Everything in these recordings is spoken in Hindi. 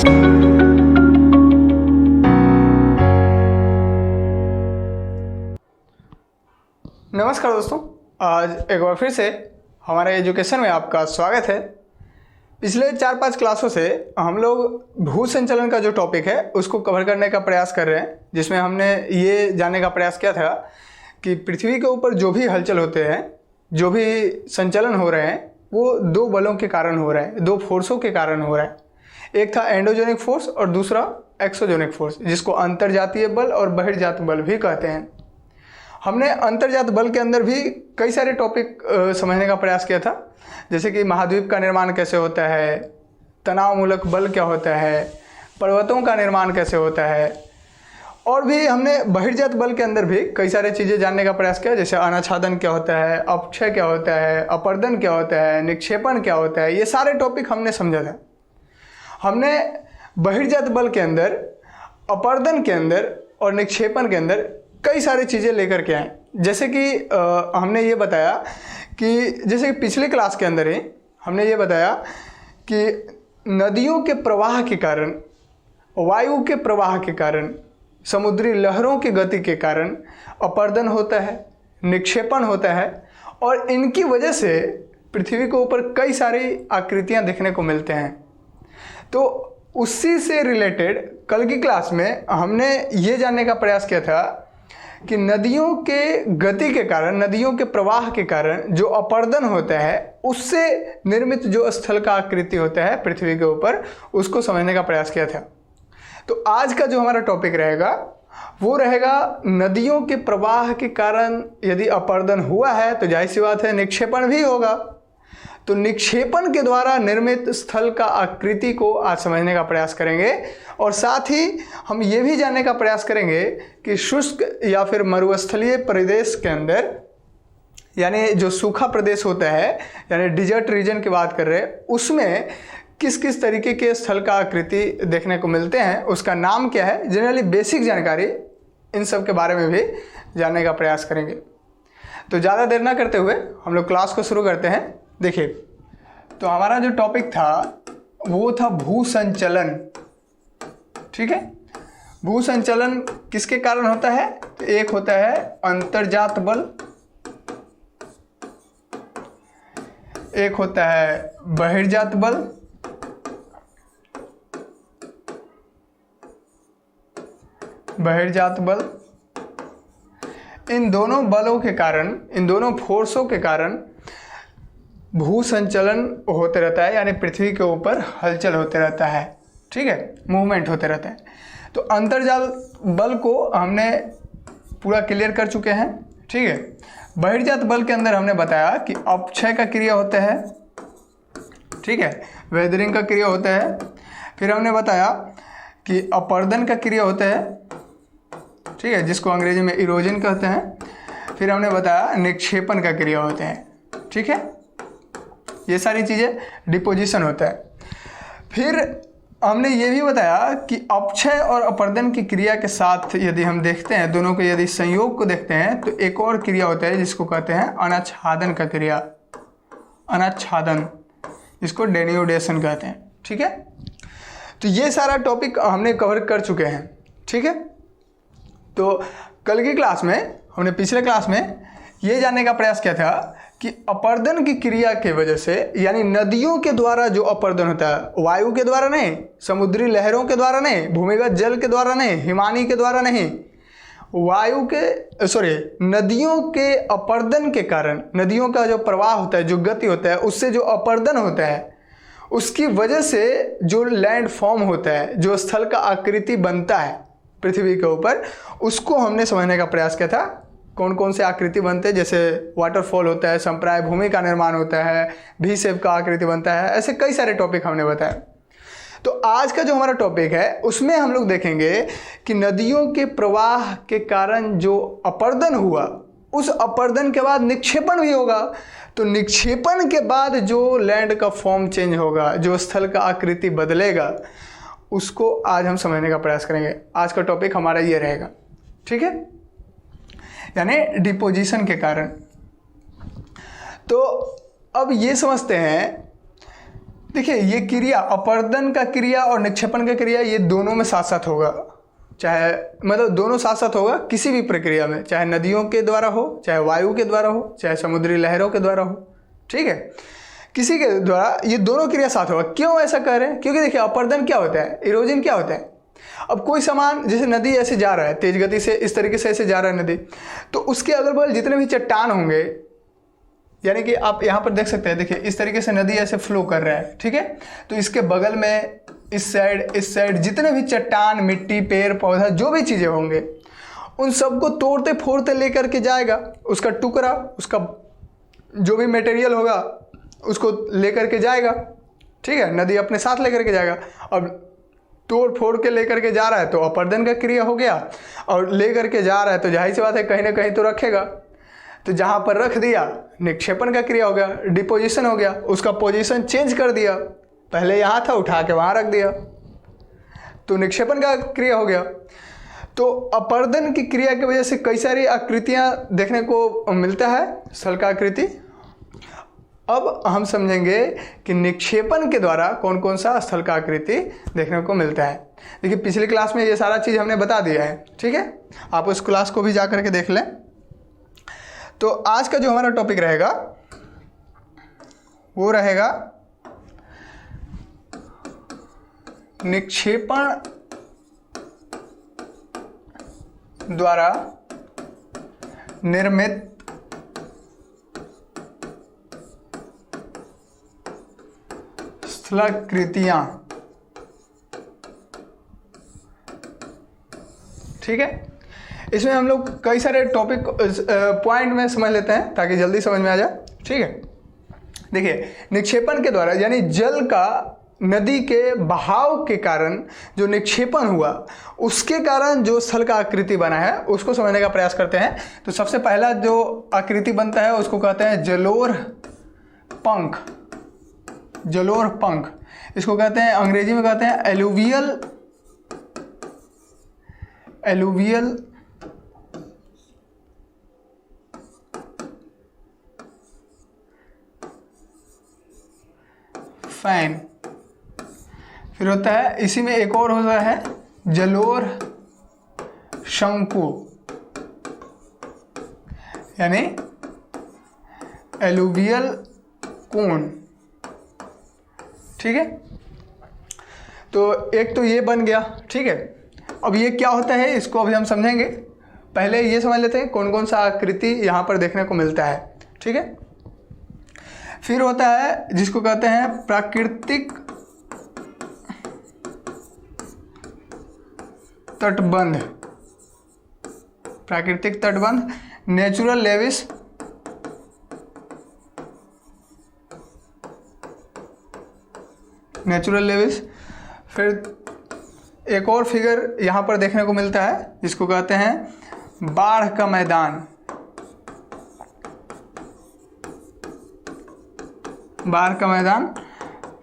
नमस्कार दोस्तों, आज एक बार फिर से हमारे एजुकेशन में आपका स्वागत है। पिछले 4-5 क्लासों से हम लोग भू संचलन का जो टॉपिक है उसको कवर करने का प्रयास कर रहे हैं, जिसमें हमने ये जानने का प्रयास किया था कि पृथ्वी के ऊपर जो भी हलचल होते हैं, जो भी संचलन हो रहे हैं, वो दो बलों के कारण हो रहा है, दो फोर्सों के कारण हो रहा है। एक था एंडोजेनिक फोर्स और दूसरा एक्सोजेनिक फोर्स, जिसको अंतर्जातीय बल और बहिर्जात बल भी कहते हैं। हमने अंतर्जात बल के अंदर भी कई सारे टॉपिक समझने का प्रयास किया था, जैसे कि महाद्वीप का निर्माण कैसे होता है, तनावमूलक बल क्या होता है, पर्वतों का निर्माण कैसे होता है, और भी हमने बहिर्जात बल के अंदर भी कई सारे चीज़ें जानने का प्रयास किया, जैसे अनाच्छादन क्या होता है, अपक्षय क्या होता है, अपर्दन क्या होता है, निक्षेपण क्या होता है। ये सारे टॉपिक हमने समझा था। हमने बहिर्जात बल के अंदर, अपर्दन के अंदर और निक्षेपण के अंदर कई सारी चीज़ें लेकर के आए। जैसे कि हमने ये बताया कि जैसे कि पिछले क्लास के अंदर ही हमने ये बताया कि नदियों के प्रवाह के कारण, वायु के प्रवाह के कारण, समुद्री लहरों की गति के कारण अपर्दन होता है, निक्षेपण होता है, और इनकी वजह से पृथ्वी के ऊपर कई सारी आकृतियाँ देखने को मिलते हैं। तो उसी से रिलेटेड कल की क्लास में हमने ये जानने का प्रयास किया था कि नदियों के गति के कारण, नदियों के प्रवाह के कारण जो अपर्दन होता है, उससे निर्मित जो स्थल का आकृति होता है पृथ्वी के ऊपर, उसको समझने का प्रयास किया था। तो आज का जो हमारा टॉपिक रहेगा वो रहेगा नदियों के प्रवाह के कारण यदि अपर्दन हुआ है तो जाहिर सी बात है निक्षेपण भी होगा। तो निक्षेपण के द्वारा निर्मित स्थल का आकृति को आज समझने का प्रयास करेंगे, और साथ ही हम ये भी जानने का प्रयास करेंगे कि शुष्क या फिर मरुस्थलीय प्रदेश के अंदर, यानी जो सूखा प्रदेश होता है, यानी डिजर्ट रीजन की बात कर रहे हैं, उसमें किस किस तरीके के स्थल का आकृति देखने को मिलते हैं, उसका नाम क्या है, जनरली बेसिक जानकारी इन सब के बारे में भी जानने का प्रयास करेंगे। तो ज़्यादा देर ना करते हुए हम लोग क्लास को शुरू करते हैं। देखिए, तो हमारा जो टॉपिक था वो था भू संचलन। ठीक है, भू संचलन किसके कारण होता है? तो एक होता है अंतर्जात बल, एक होता है बहिर्जात बल, बहिर्जात बल। इन दोनों बलों के कारण, इन दोनों फोर्सों के कारण भू संचलन होते रहता है, यानी पृथ्वी के ऊपर हलचल होते रहता है। ठीक है, मूवमेंट होते रहता है। तो अंतर्जात बल को हमने पूरा क्लियर कर चुके हैं। ठीक है, बहिर्जात बल के अंदर हमने बताया कि अपक्षय का क्रिया होता है, ठीक है, वेदरिंग का क्रिया होता है। फिर हमने बताया कि अपर्दन का क्रिया होता है, ठीक है, जिसको अंग्रेजी में इरोजन कहते हैं। फिर हमने बताया निक्षेपण का क्रिया होते हैं। ठीक है, ये सारी चीज़ें डिपोजिशन होता है। फिर हमने ये भी बताया कि अपक्षय और अपर्दन की क्रिया के साथ यदि हम देखते हैं, दोनों के यदि संयोग को देखते हैं, तो एक और क्रिया होता है जिसको कहते हैं अनाच्छादन का क्रिया, अनाच्छादन, जिसको डेन्यूडेशन कहते हैं। ठीक है, तो ये सारा टॉपिक हमने कवर कर चुके हैं। ठीक है, तो कल की क्लास में हमने, पिछले क्लास में ये जानने का प्रयास किया था कि अपर्दन की क्रिया के वजह से, यानी नदियों के द्वारा जो अपर्दन होता है, वायु के द्वारा नहीं, समुद्री लहरों के द्वारा नहीं, भूमिगत जल के द्वारा नहीं, हिमानी के द्वारा नहीं, नदियों के अपर्दन के कारण, नदियों का जो प्रवाह होता है, जो गति होता है, उससे जो अपर्दन होता है, उसकी वजह से जो लैंड फॉर्म होता है, जो स्थल का आकृति बनता है पृथ्वी के ऊपर, उसको हमने समझने का प्रयास किया था। कौन कौन से आकृति बनते हैं, जैसे वाटरफॉल होता है, संप्राय भूमि का निर्माण होता है, भी शेप का आकृति बनता है, ऐसे कई सारे टॉपिक हमने बताया। तो आज का जो हमारा टॉपिक है उसमें हम लोग देखेंगे कि नदियों के प्रवाह के कारण जो अपर्दन हुआ, उस अपर्दन के बाद निक्षेपण भी होगा। तो निक्षेपण के बाद जो लैंड का फॉर्म चेंज होगा, जो स्थल का आकृति बदलेगा, उसको आज हम समझने का प्रयास करेंगे। आज का टॉपिक हमारा ये रहेगा। ठीक है, यानी डिपोजिशन के कारण। तो अब ये समझते हैं देखिए ये क्रिया, अपर्दन का क्रिया और निक्षेपण का क्रिया, ये दोनों में साथ साथ होगा, चाहे मतलब दोनों साथ साथ होगा किसी भी प्रक्रिया में, चाहे नदियों के द्वारा हो, चाहे वायु के द्वारा हो, चाहे समुद्री लहरों के द्वारा हो, ठीक है, किसी के द्वारा ये दोनों क्रिया साथ होगा। क्यों ऐसा कह रहे हैं? क्योंकि देखिए अपर्दन क्या होता है, इरोजन क्या होता है। अब कोई सामान, जैसे नदी ऐसे जा रहा है तेज गति से, इस तरीके से ऐसे जा रहा है नदी, तो उसके अगल बगल जितने भी चट्टान होंगे, यानी कि आप यहाँ पर देख सकते हैं, देखिए इस तरीके से नदी ऐसे फ्लो कर रहा है, ठीक है, तो इसके बगल में इस साइड जितने भी चट्टान, मिट्टी, पेड़ पौधा, जो भी चीज़ें होंगे, उन सबको तोड़ते फोड़ते लेकर के जाएगा, उसका टुकड़ा, उसका जो भी मटेरियल होगा उसको लेकर के जाएगा, ठीक है, नदी अपने साथ लेकर के जाएगा। अब तोड़ फोड़ के लेकर के जा रहा है तो अपर्दन का क्रिया हो गया, और लेकर के जा रहा है तो जाहिर सी बात है कहीं ना कहीं तो रखेगा, तो जहाँ पर रख दिया निक्षेपण का क्रिया हो गया, डिपोजिशन हो गया, उसका पोजीशन चेंज कर दिया, पहले यहाँ था उठा के वहाँ रख दिया, तो निक्षेपण का क्रिया हो गया। तो अपर्दन की क्रिया की वजह से कई सारी आकृतियाँ देखने को मिलता है, स्थलकाकृति। अब हम समझेंगे कि निक्षेपण के द्वारा कौन कौन सा स्थलकाकृति देखने को मिलता है। देखिए पिछली क्लास में ये सारा चीज़ हमने बता दिया है, ठीक है, आप उस क्लास को भी जा करके देख लें। तो आज का जो हमारा टॉपिक रहेगा वो रहेगा निक्षेपण द्वारा निर्मित स्थलाकृतियां, ठीक है। इसमें हम लोग कई सारे टॉपिक पॉइंट में समझ लेते हैं ताकि जल्दी समझ में आ जाए, ठीक है। देखिए निक्षेपण के द्वारा, यानी जल का नदी के बहाव के कारण जो निक्षेपण हुआ, उसके कारण जो स्थल का आकृति बना है उसको समझने का प्रयास करते हैं। तो सबसे पहला जो आकृति बनता है उसको कहते हैं जलोढ़ पंख। जलोढ़ पंख इसको कहते हैं, अंग्रेजी में कहते हैं एलुवियल फैन। फिर होता है, इसी में एक और होता है जलोढ़ शंकु, यानी एलुवियल कोन, ठीक है। तो एक तो ये बन गया, ठीक है। अब ये क्या होता है इसको अभी हम समझेंगे, पहले ये समझ लेते हैं कौन कौन सा आकृति यहाँ पर देखने को मिलता है, ठीक है। फिर होता है जिसको कहते हैं प्राकृतिक तटबंध। प्राकृतिक तटबंध, नेचुरल लेविस, नेचुरल लेविस। फिर एक और फिगर यहाँ पर देखने को मिलता है जिसको कहते हैं बाढ़ का मैदान। बाढ़ का मैदान,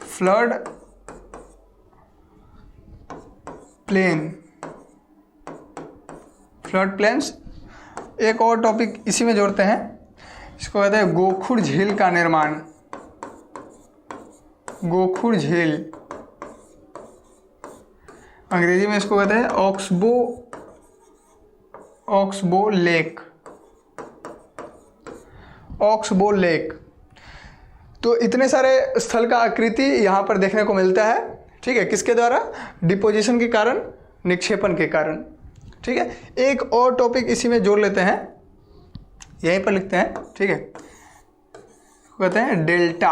फ्लड प्लेन, फ्लड प्लेन्स। एक और टॉपिक इसी में जोड़ते हैं, इसको कहते हैं गोखुर झील का निर्माण। गोखुर झील, अंग्रेजी में इसको कहते हैं ऑक्सबो लेक। Oxbow lake. तो इतने सारे स्थल का आकृति यहाँ पर देखने को मिलता है, ठीक है, किसके द्वारा? डिपोजिशन के कारण, निक्षेपण के कारण, ठीक है। एक और टॉपिक इसी में जोड़ लेते हैं, यहीं पर लिखते हैं, ठीक है, कहते हैं डेल्टा।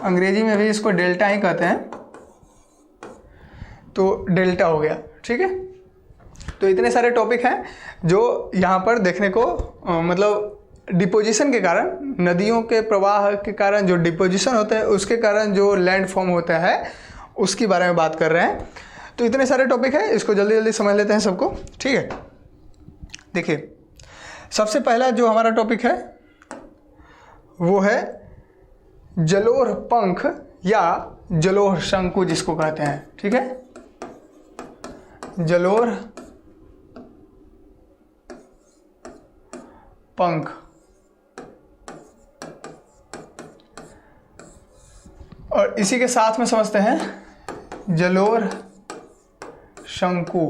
अंग्रेजी में भी इसको डेल्टा ही कहते हैं, तो डेल्टा हो गया, ठीक है। तो इतने सारे टॉपिक हैं जो यहाँ पर देखने को मतलब डिपोजिशन के कारण, नदियों के प्रवाह के कारण जो डिपोजिशन होता है उसके कारण जो लैंड फॉर्म होता है उसके बारे में बात कर रहे हैं। तो इतने सारे टॉपिक हैं, इसको जल्दी जल्दी समझ लेते हैं सबको, ठीक है। देखिए सबसे पहला जो हमारा टॉपिक है वो है जलोढ़ पंख या जलोढ़ शंकु जिसको कहते हैं, ठीक है। जलोढ़ पंख। और इसी के साथ में समझते हैं जलोढ़ शंकु।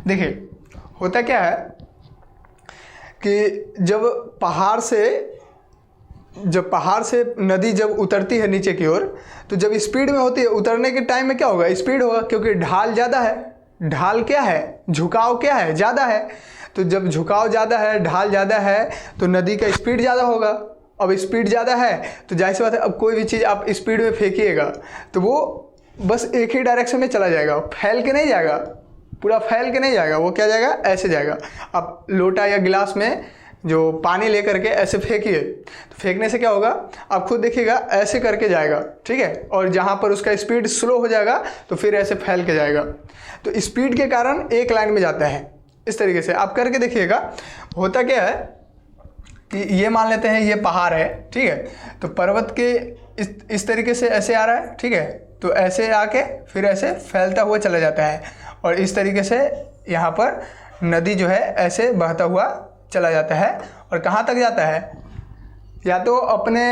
देखिए होता क्या है कि जब पहाड़ से नदी जब उतरती है नीचे की ओर, तो जब स्पीड में होती है उतरने के टाइम में क्या होगा, स्पीड होगा, क्योंकि ढाल ज़्यादा है। ढाल क्या है, झुकाव क्या है, ज़्यादा है। तो जब झुकाव ज़्यादा है, ढाल ज़्यादा है, तो नदी का स्पीड ज़्यादा होगा। अब स्पीड ज़्यादा है तो जाहिर सी बात है, अब कोई भी चीज़ आप स्पीड में फेंकिएगा तो वो बस एक ही डायरेक्शन में चला जाएगा, फैल के नहीं जाएगा, पूरा फैल के नहीं जाएगा, वो क्या जाएगा, ऐसे जाएगा। आप लोटा या गिलास में जो पानी लेकर के ऐसे फेंकिए, तो फेंकने से क्या होगा, आप खुद देखिएगा, ऐसे करके जाएगा, ठीक है। और जहाँ पर उसका स्पीड स्लो हो जाएगा तो फिर ऐसे फैल के जाएगा। तो स्पीड के कारण एक लाइन में जाता है। इस तरीके से आप करके देखिएगा। होता क्या है कि ये मान लेते हैं ये पहाड़ है, ठीक है, तो पर्वत के इस तरीके से ऐसे आ रहा है, ठीक है, तो ऐसे आके फिर ऐसे फैलता हुआ चला जाता है। और इस तरीके से यहाँ पर नदी जो है ऐसे बहता हुआ चला जाता है। और कहाँ तक जाता है, या तो अपने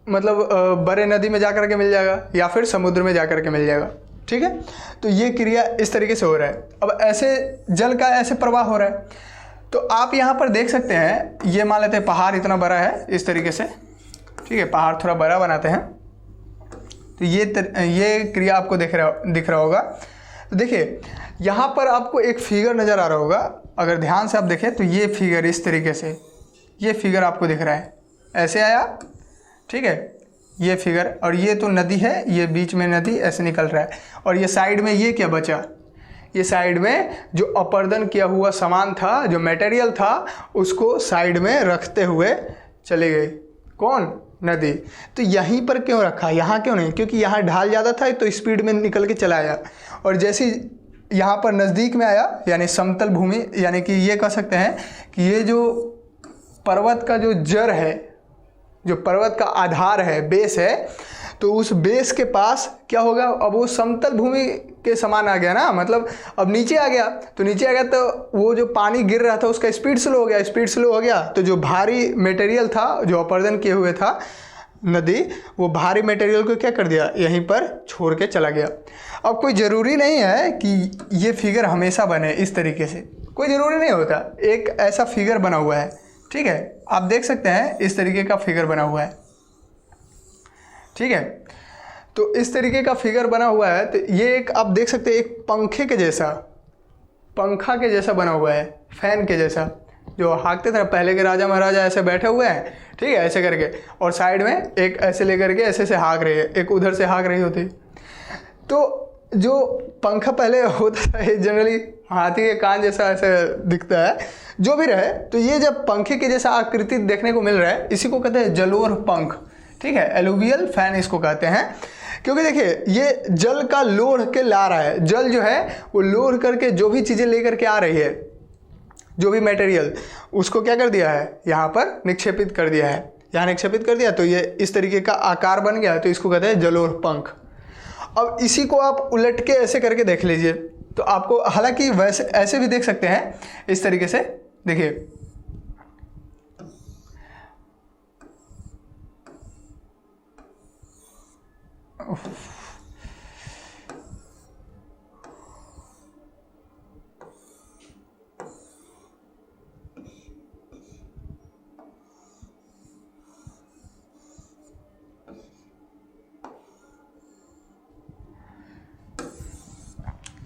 मतलब बड़े नदी में जा कर के मिल जाएगा, या फिर समुद्र में जा कर के मिल जाएगा, ठीक है। तो ये क्रिया इस तरीके से हो रहा है। अब ऐसे जल का ऐसे प्रवाह हो रहा है। तो आप यहाँ पर देख सकते हैं, ये मान लेते हैं पहाड़ इतना बड़ा है इस तरीके से, ठीक है, पहाड़ थोड़ा बड़ा बनाते हैं। तो ये क्रिया आपको दिख रहा होगा। तो देखिए यहाँ पर आपको एक फिगर नज़र आ रहा होगा, अगर ध्यान से आप देखें तो ये फिगर इस तरीके से, ये फिगर आपको दिख रहा है, ऐसे आया, ठीक है, ये फिगर। और ये तो नदी है, ये बीच में नदी ऐसे निकल रहा है। और ये साइड में ये क्या बचा, ये साइड में जो अपर्दन किया हुआ सामान था, जो मटेरियल था, उसको साइड में रखते हुए चले गए। कौन, नदी। तो यहीं पर क्यों रखा, यहाँ क्यों नहीं, क्योंकि यहाँ ढाल ज़्यादा था तो स्पीड में निकल के चला आया। और जैसे यहाँ पर नज़दीक में आया, यानी समतल भूमि, यानी कि ये कह सकते हैं कि ये जो पर्वत का जो जड़ है, जो पर्वत का आधार है, बेस है, तो उस बेस के पास क्या होगा, अब वो समतल भूमि के समान आ गया ना, मतलब अब नीचे आ गया। तो नीचे आ गया तो वो जो पानी गिर रहा था उसका स्पीड स्लो हो गया, स्पीड स्लो हो गया तो जो भारी मटेरियल था, जो अपर्दन किए हुए था नदी, वो भारी मटेरियल को क्या कर दिया, यहीं पर छोड़ के चला गया। अब कोई ज़रूरी नहीं है कि ये फिगर हमेशा बने इस तरीके से, कोई ज़रूरी नहीं होता। एक ऐसा फिगर बना हुआ है, ठीक है, आप देख सकते हैं इस तरीके का फिगर बना हुआ है, ठीक है। तो इस तरीके का फिगर बना हुआ है। तो ये एक आप देख सकते हैं, एक पंखे के जैसा, पंखा के जैसा बना हुआ है, फैन के जैसा, जो हाँकते थे पहले के राजा महाराजा, ऐसे बैठे हुए हैं, ठीक है, ऐसे करके, और साइड में एक ऐसे लेकर के ऐसे से हाँक रही है, एक उधर से हाँक रही होती। तो जो पंखा पहले होता था, ये जनरली हाथी के कान जैसा ऐसे दिखता है, जो भी रहे। तो ये जब पंखे के जैसा आकृति देखने को मिल रहा है, इसी को कहते हैं जलोढ़ पंख, ठीक है, एलुवियल फैन इसको कहते हैं। क्योंकि देखिए ये जल का लोढ़ के ला रहा है, जल जो है वो लोढ़ करके जो भी चीज़ें लेकर के आ रही है, जो भी मटेरियल, उसको क्या कर दिया है, यहाँ पर निक्षेपित कर दिया है, यहाँ निक्षेपित कर दिया, तो ये इस तरीके का आकार बन गया, तो इसको कहते हैं जलोढ़ पंख। अब इसी को आप उलट के ऐसे करके देख लीजिए, तो आपको, हालांकि वैसे ऐसे भी देख सकते हैं इस तरीके से, देखिए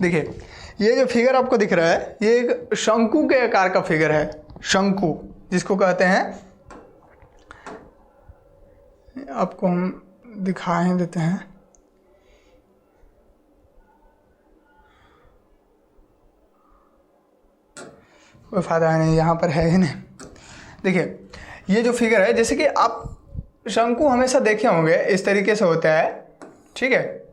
देखिए ये जो फिगर आपको दिख रहा है, ये एक शंकु के आकार का फिगर है, शंकु जिसको कहते हैं। आपको हम दिखाएं देते हैं, कोई फायदा नहीं, यहाँ पर है ही नहीं। देखिए ये जो फिगर है, जैसे कि आप शंकु हमेशा देखे होंगे, इस तरीके से होता है, ठीक है।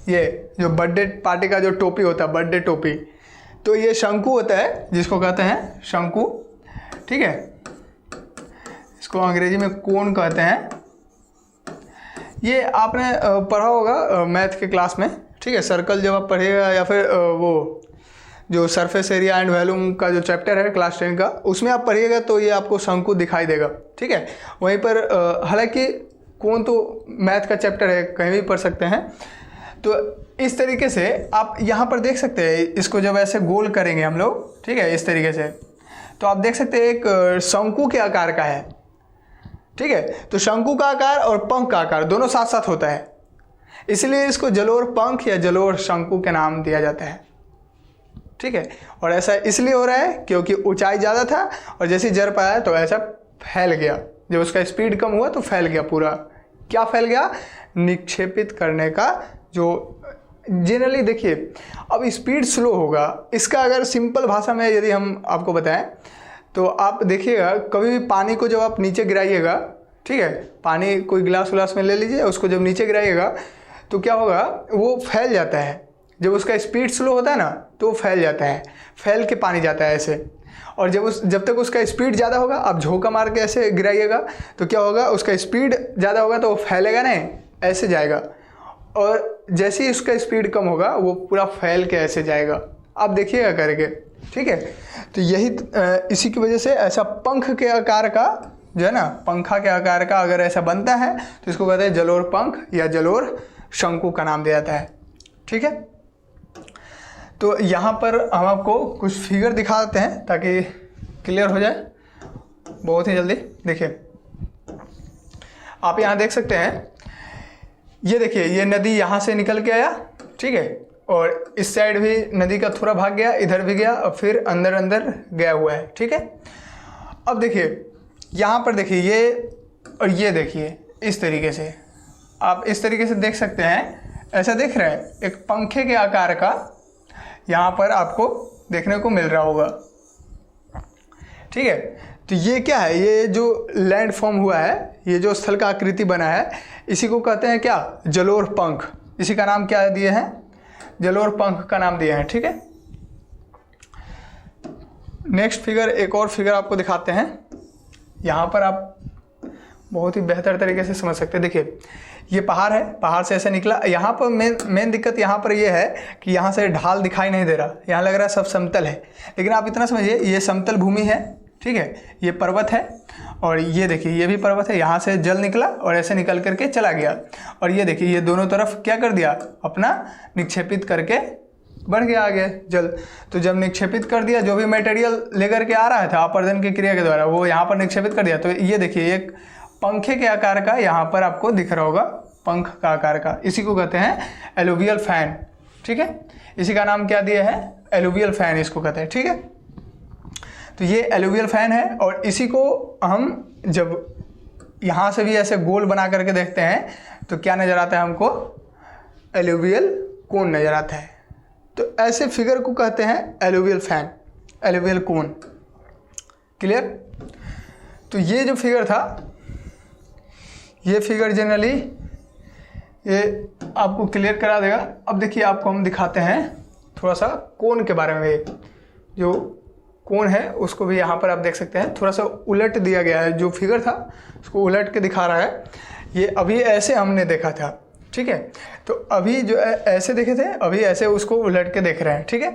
ये जो बर्थडे पार्टी का जो टोपी होता है, बर्थडे टोपी, तो ये शंकु होता है, जिसको कहते हैं शंकु, ठीक है। इसको अंग्रेजी में कोन कहते हैं। ये आपने पढ़ा होगा मैथ के क्लास में, ठीक है। सर्कल जब आप पढ़िएगा, या फिर वो जो सरफेस एरिया एंड वॉल्यूम का जो चैप्टर है क्लास 10 का, उसमें आप पढ़िएगा तो ये आपको शंकु दिखाई देगा। ठीक है, वहीं पर हालांकि कौन तो मैथ का चैप्टर है, कहीं भी पढ़ सकते हैं। तो इस तरीके से आप यहाँ पर देख सकते हैं, इसको जब ऐसे गोल करेंगे हम लोग, ठीक है, इस तरीके से, तो आप देख सकते हैं एक शंकु के आकार का है। ठीक है, तो शंकु का आकार और पंख का आकार दोनों साथ साथ होता है, इसलिए इसको जलोर पंख या जलोर शंकु के नाम दिया जाता है। ठीक है, और ऐसा इसलिए हो रहा है क्योंकि ऊंचाई ज़्यादा था और जैसे जड़ पाया तो ऐसा फैल गया, जब उसका स्पीड कम हुआ तो फैल गया पूरा। क्या फैल गया? निक्षेपित करने का जो जनरली देखिए, अब स्पीड स्लो होगा, इसका अगर सिंपल भाषा में यदि हम आपको बताएं तो आप देखिएगा कभी भी पानी को जब आप नीचे गिराइएगा, ठीक है, पानी कोई गिलास विलास में ले लीजिए, उसको जब नीचे गिराइएगा तो क्या होगा, वो फैल जाता है। जब उसका स्पीड स्लो होता है ना तो वो फैल जाता है, फैल के पानी जाता है ऐसे। और जब तक उसका स्पीड ज़्यादा होगा, आप झोंका मार के ऐसे गिराइएगा तो क्या होगा, उसका स्पीड ज़्यादा होगा तो वो फैलेगा नहीं, ऐसे जाएगा। और जैसे ही उसका स्पीड कम होगा वो पूरा फैल के ऐसे जाएगा। आप देखिएगा करके। ठीक है, तो यही इसी की वजह से ऐसा पंख के आकार का जो है ना, पंखा के आकार का अगर ऐसा बनता है तो इसको कहते हैं जलोर पंख या जलोर शंकु का नाम दिया जाता है। ठीक है, तो यहाँ पर हम आपको कुछ फिगर दिखा देते हैं ताकि क्लियर हो जाए बहुत ही जल्दी। देखिए, आप यहाँ देख सकते हैं, ये देखिए, ये नदी यहाँ से निकल के आया, ठीक है, और इस साइड भी नदी का थोड़ा भाग गया, इधर भी गया और फिर अंदर अंदर गया हुआ है। ठीक है, अब देखिए यहाँ पर देखिए ये और ये देखिए, इस तरीके से आप इस तरीके से देख सकते हैं, ऐसा देख रहे हैं, एक पंखे के आकार का यहाँ पर आपको देखने को मिल रहा होगा। ठीक है, तो ये क्या है, ये जो लैंड फॉर्म हुआ है, ये जो स्थल का आकृति बना है, इसी को कहते हैं क्या, जलोर पंख। इसी का नाम क्या दिए हैं, जलोर पंख का नाम दिए हैं। ठीक है, नेक्स्ट फिगर, एक और फिगर आपको दिखाते हैं, यहाँ पर आप बहुत ही बेहतर तरीके से समझ सकते हैं। देखिए, ये पहाड़ है, पहाड़ से ऐसे निकला, यहाँ पर मेन दिक्कत यहाँ पर ये है कि यहाँ से ढाल दिखाई नहीं दे रहा, यहाँ लग रहा है सब समतल है, लेकिन आप इतना समझिए ये समतल भूमि है। ठीक है, ये पर्वत है और ये देखिए ये भी पर्वत है, यहाँ से जल निकला और ऐसे निकल करके चला गया, और ये देखिए ये दोनों तरफ क्या कर दिया, अपना निक्षेपित करके बढ़ गया आगे जल। तो जब निक्षेपित कर दिया, जो भी मटेरियल लेकर के आ रहा था अपर्दन की क्रिया के द्वारा, वो यहाँ पर निक्षेपित कर दिया। तो ये देखिए एक पंखे के आकार का यहाँ पर आपको दिख रहा होगा, पंख का आकार का, इसी को कहते हैं एलुवियल फैन। ठीक है, इसी का नाम क्या दिया है, एलुवियल फैन इसको कहते हैं। ठीक है, तो ये एलुवियल फैन है, और इसी को हम जब यहाँ से भी ऐसे गोल बना करके देखते हैं तो क्या नज़र आता है हमको, एलुवियल कोन नज़र आता है। तो ऐसे फिगर को कहते हैं एलुवियल फैन, एलुवियल कोन। क्लियर? तो ये जो फिगर था, ये फिगर जनरली ये आपको क्लियर करा देगा। अब देखिए आपको हम दिखाते हैं थोड़ा सा कोन के बारे में। जो कोन है उसको भी यहाँ पर आप देख सकते हैं, थोड़ा सा उलट दिया गया है, जो फिगर था उसको उलट के दिखा रहा है। ये अभी ऐसे हमने देखा था, ठीक है, तो अभी जो ऐसे देखे थे, अभी ऐसे उसको उलट के देख रहे हैं। ठीक है,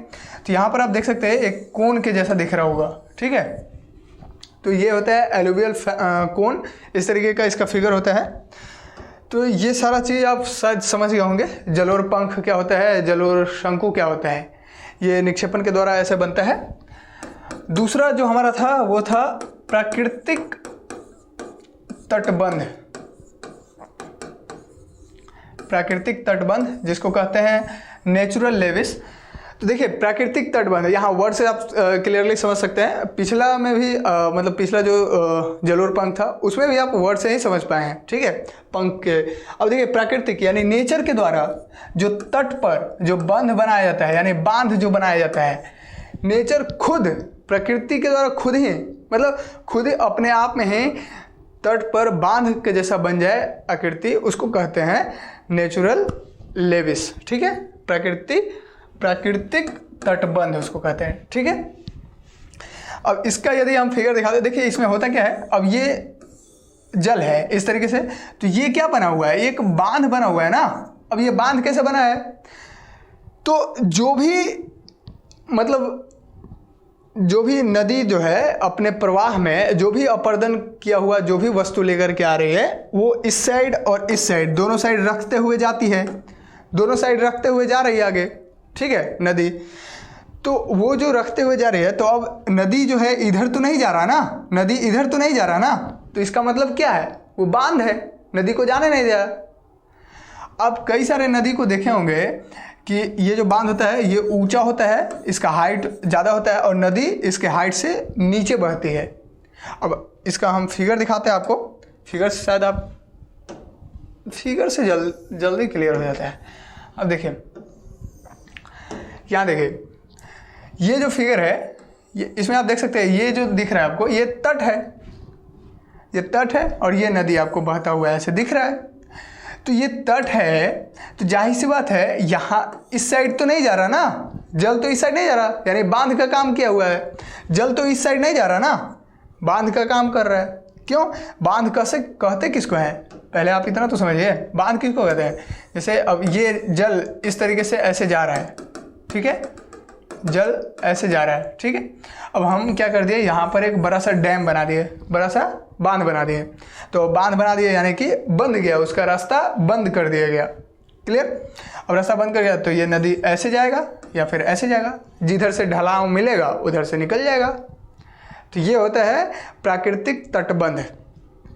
तो यहाँ पर आप देख सकते हैं एक कोन के जैसा दिख रहा होगा। ठीक है, तो ये होता है एलुवियल कोन, इस तरीके का इसका फिगर होता है। तो ये सारा चीज़ आप शायद समझ गए होंगे, जलोर पंख क्या होता है, जलोर शंकु क्या होता है, ये निक्षेपण के द्वारा ऐसे बनता है। दूसरा जो हमारा था वो था प्राकृतिक तटबंध, प्राकृतिक तटबंध जिसको कहते हैं नेचुरल लेविस। तो देखिए प्राकृतिक तटबंध, यहाँ वर्ड से आप क्लियरली समझ सकते हैं। पिछला में भी मतलब पिछला जो जलोर पंख था उसमें भी आप वर्ड से ही समझ पाए हैं। ठीक है, पंख के। अब देखिए प्राकृतिक यानी नेचर के द्वारा जो तट पर जो बंध बनाया जाता है, यानी बांध जो बनाया जाता है, नेचर खुद प्रकृति के द्वारा खुद ही, मतलब खुद ही अपने आप में ही तट पर बांध के जैसा बन जाए आकृति, उसको कहते हैं नेचुरल लेविस। ठीक है, प्राकृतिक तटबंध उसको कहते हैं। ठीक है, अब इसका यदि हम फिगर दिखा दें, देखिए इसमें होता क्या है, अब ये जल है इस तरीके से, तो ये क्या बना हुआ है, एक बांध बना हुआ है ना। अब ये बांध कैसे बना है, तो जो भी मतलब जो भी नदी जो है अपने प्रवाह में जो भी अपर्दन किया हुआ जो भी वस्तु लेकर के आ रही है वो इस साइड और इस साइड दोनों साइड रखते हुए जाती है, दोनों साइड रखते हुए जा रही है आगे, ठीक है नदी। तो वो जो रखते हुए जा रही है, तो अब नदी जो है इधर तो नहीं जा रहा ना, नदी इधर तो नहीं जा रहा ना, तो इसका मतलब क्या है, वो बांध है, नदी को जाने नहीं दिया। अब कई सारे नदी को देखे होंगे कि ये जो बांध होता है ये ऊंचा होता है, इसका हाइट ज़्यादा होता है और नदी इसके हाइट से नीचे बहती है। अब इसका हम फिगर दिखाते हैं आपको, फिगर से शायद आप फिगर से जल्दी क्लियर हो जाता है। अब देखिए यहाँ देखिए ये जो फिगर है ये इसमें आप देख सकते हैं ये जो दिख रहा है आपको ये तट है, ये तट है और ये नदी आपको बहता हुआ ऐसे दिख रहा है। तो ये तट है तो जाहिर सी बात है यहाँ इस साइड तो नहीं जा रहा ना, जल तो इस साइड नहीं जा रहा, यानी बांध का काम किया हुआ है। जल तो इस साइड नहीं जा रहा ना, बांध का काम कर रहा है। क्यों बांध कैसे कहते किसको है, पहले आप इतना तो समझिए बांध किसको कहते हैं। जैसे अब ये जल इस तरीके से ऐसे जा रहा है, ठीक है, जल ऐसे जा रहा है, ठीक है। अब हम क्या कर दिए यहाँ पर एक बड़ा सा डैम बना दिए, बड़ा सा बांध बना दिए। तो बांध बना दिए यानी कि बंद गया, उसका रास्ता बंद कर दिया गया, क्लियर। अब रास्ता बंद कर गया तो ये नदी ऐसे जाएगा या फिर ऐसे जाएगा, जिधर से ढलाव मिलेगा उधर से निकल जाएगा। तो ये होता है प्राकृतिक तटबंध,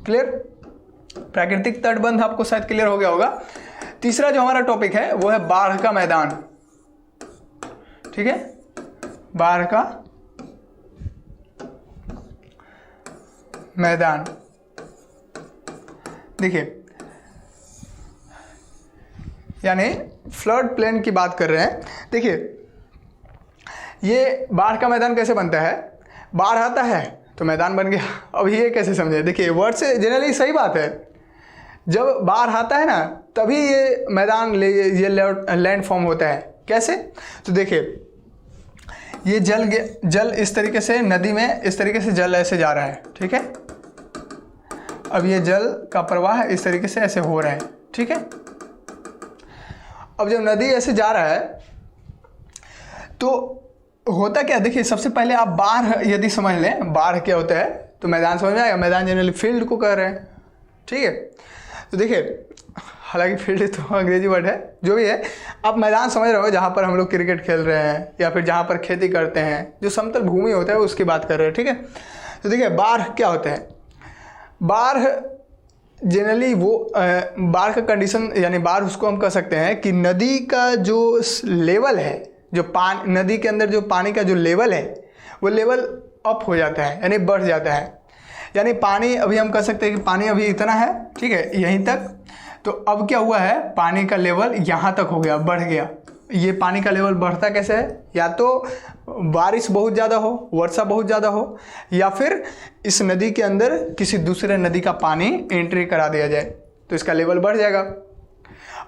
क्लियर। प्राकृतिक तटबंध आपको शायद क्लियर हो गया होगा। तीसरा जो हमारा टॉपिक है वो है बाढ़ का मैदान, ठीक है, बाढ़ का मैदान। देखिए यानी फ्लड प्लेन की बात कर रहे हैं। देखिए ये बाढ़ का मैदान कैसे बनता है, बाढ़ आता है तो मैदान बन गया। अब ये कैसे समझे, देखिए वर्ड से जनरली सही बात है, जब बाढ़ आता है ना तभी ये मैदान ये लैंड फॉर्म होता है। कैसे, तो देखिए ये जल इस तरीके से नदी में इस तरीके से जल ऐसे जा रहा है, ठीक है। अब ये जल का प्रवाह इस तरीके से ऐसे हो रहा है, ठीक है। अब जब नदी ऐसे जा रहा है तो होता क्या, देखिए सबसे पहले आप बाढ़ यदि समझ लें, बाढ़ क्या होता है तो मैदान समझ में आएगा। मैदान जनरली फील्ड को कह रहे हैं, ठीक है। तो देखिए हालांकि फील्ड तो अंग्रेजी वर्ड है, जो भी है आप मैदान समझ रहे हो, जहाँ पर हम लोग क्रिकेट खेल रहे हैं या फिर जहाँ पर खेती करते हैं, जो समतल भूमि होता है उसकी बात कर रहे हैं, ठीक है। तो देखिए बाढ़ क्या होता है, बाढ़ जनरली वो बाढ़ का कंडीशन यानी बाढ़ उसको हम कह सकते हैं कि नदी का जो लेवल है, जो पानी नदी के अंदर जो पानी का जो लेवल है वो लेवल अप हो जाता है यानी बढ़ जाता है। यानी पानी अभी हम कह सकते हैं कि पानी अभी इतना है, ठीक है, यहीं तक। तो अब क्या हुआ है, पानी का लेवल यहाँ तक हो गया, बढ़ गया। ये पानी का लेवल बढ़ता कैसे है, या तो बारिश बहुत ज़्यादा हो, वर्षा बहुत ज़्यादा हो, या फिर इस नदी के अंदर किसी दूसरे नदी का पानी एंट्री करा दिया जाए तो इसका लेवल बढ़ जाएगा।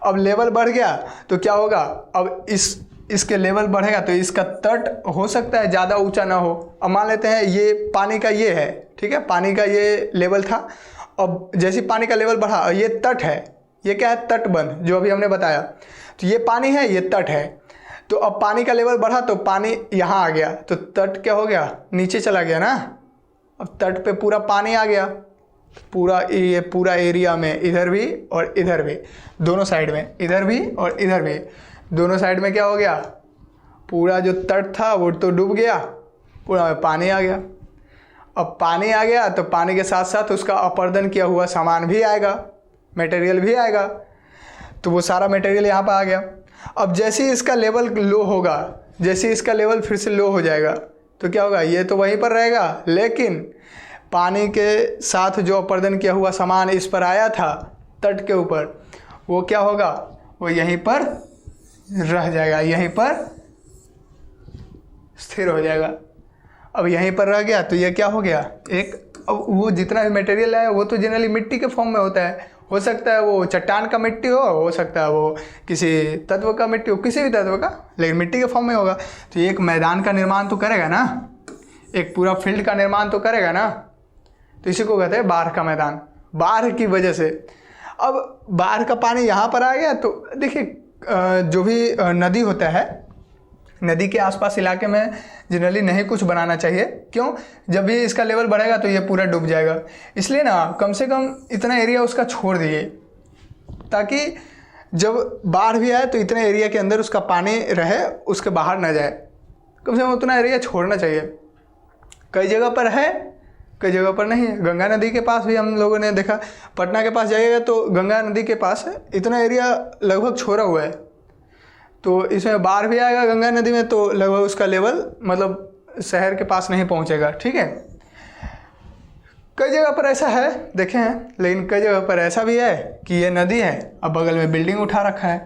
अब लेवल बढ़ गया तो क्या होगा, अब इसके लेवल बढ़ेगा तो इसका तट हो सकता है ज़्यादा ऊंचा ना हो। अब मान लेते हैं ये पानी का ये है, ठीक है, पानी का ये लेवल था। अब जैसे पानी का लेवल बढ़ा, ये तट है, ये क्या है, तटबंध, जो अभी हमने बताया। तो ये पानी है, ये तट है। तो अब पानी का लेवल बढ़ा तो पानी यहाँ आ गया तो तट क्या हो गया, नीचे चला गया ना। अब तट पे पूरा पानी आ गया, पूरा ये पूरा एरिया में, इधर भी और इधर भी, दोनों साइड में, इधर भी और इधर भी, दोनों साइड में क्या हो गया, पूरा जो तट था वो तो डूब गया, पूरा में पानी आ गया। अब पानी आ गया तो पानी के साथ साथ उसका अपर्दन किया हुआ सामान भी आएगा, मटेरियल भी आएगा। तो वो सारा मटेरियल यहाँ पर आ गया। अब जैसे ही इसका लेवल लो होगा, जैसे इसका लेवल फिर से लो हो जाएगा तो क्या होगा, ये तो वहीं पर रहेगा, लेकिन पानी के साथ जो अपर्दन किया हुआ सामान इस पर आया था तट के ऊपर, वो क्या होगा, वो यहीं पर रह जाएगा, यहीं पर स्थिर हो जाएगा। अब यहीं पर रह गया तो ये क्या हो गया, एक, अब वो जितना भी मटेरियल है वो तो जनरली मिट्टी के फॉर्म में होता है। हो सकता है वो चट्टान का मिट्टी हो सकता है वो किसी तत्व का मिट्टी हो, किसी भी तत्व का, लेकिन मिट्टी के फॉर्म में होगा। तो एक मैदान का निर्माण तो करेगा ना, एक पूरा फील्ड का निर्माण तो करेगा ना। तो इसी को कहते हैं बाढ़ का मैदान, बाढ़ की वजह से। अब बाढ़ का पानी यहाँ पर आ गया तो देखिए जो भी नदी होता है, नदी के आसपास इलाके में जनरली नहीं कुछ बनाना चाहिए। क्यों? जब भी इसका लेवल बढ़ेगा तो ये पूरा डूब जाएगा। इसलिए ना कम से कम इतना एरिया उसका छोड़ दिए, ताकि जब बाढ़ भी आए तो इतने एरिया के अंदर उसका पानी रहे, उसके बाहर ना जाए। कम से कम उतना एरिया छोड़ना चाहिए। कई जगह पर है, कई जगह पर नहीं है। गंगा नदी के पास भी हम लोगों ने देखा, पटना के पास जाइएगा तो गंगा नदी के पास इतना एरिया लगभग छोड़ा हुआ है। तो इसमें बाढ़ भी आएगा गंगा नदी में तो लगभग उसका लेवल मतलब शहर के पास नहीं पहुंचेगा। ठीक है, कई जगह पर ऐसा है देखे हैं, लेकिन कई जगह पर ऐसा भी है कि ये नदी है, अब बगल में बिल्डिंग उठा रखा है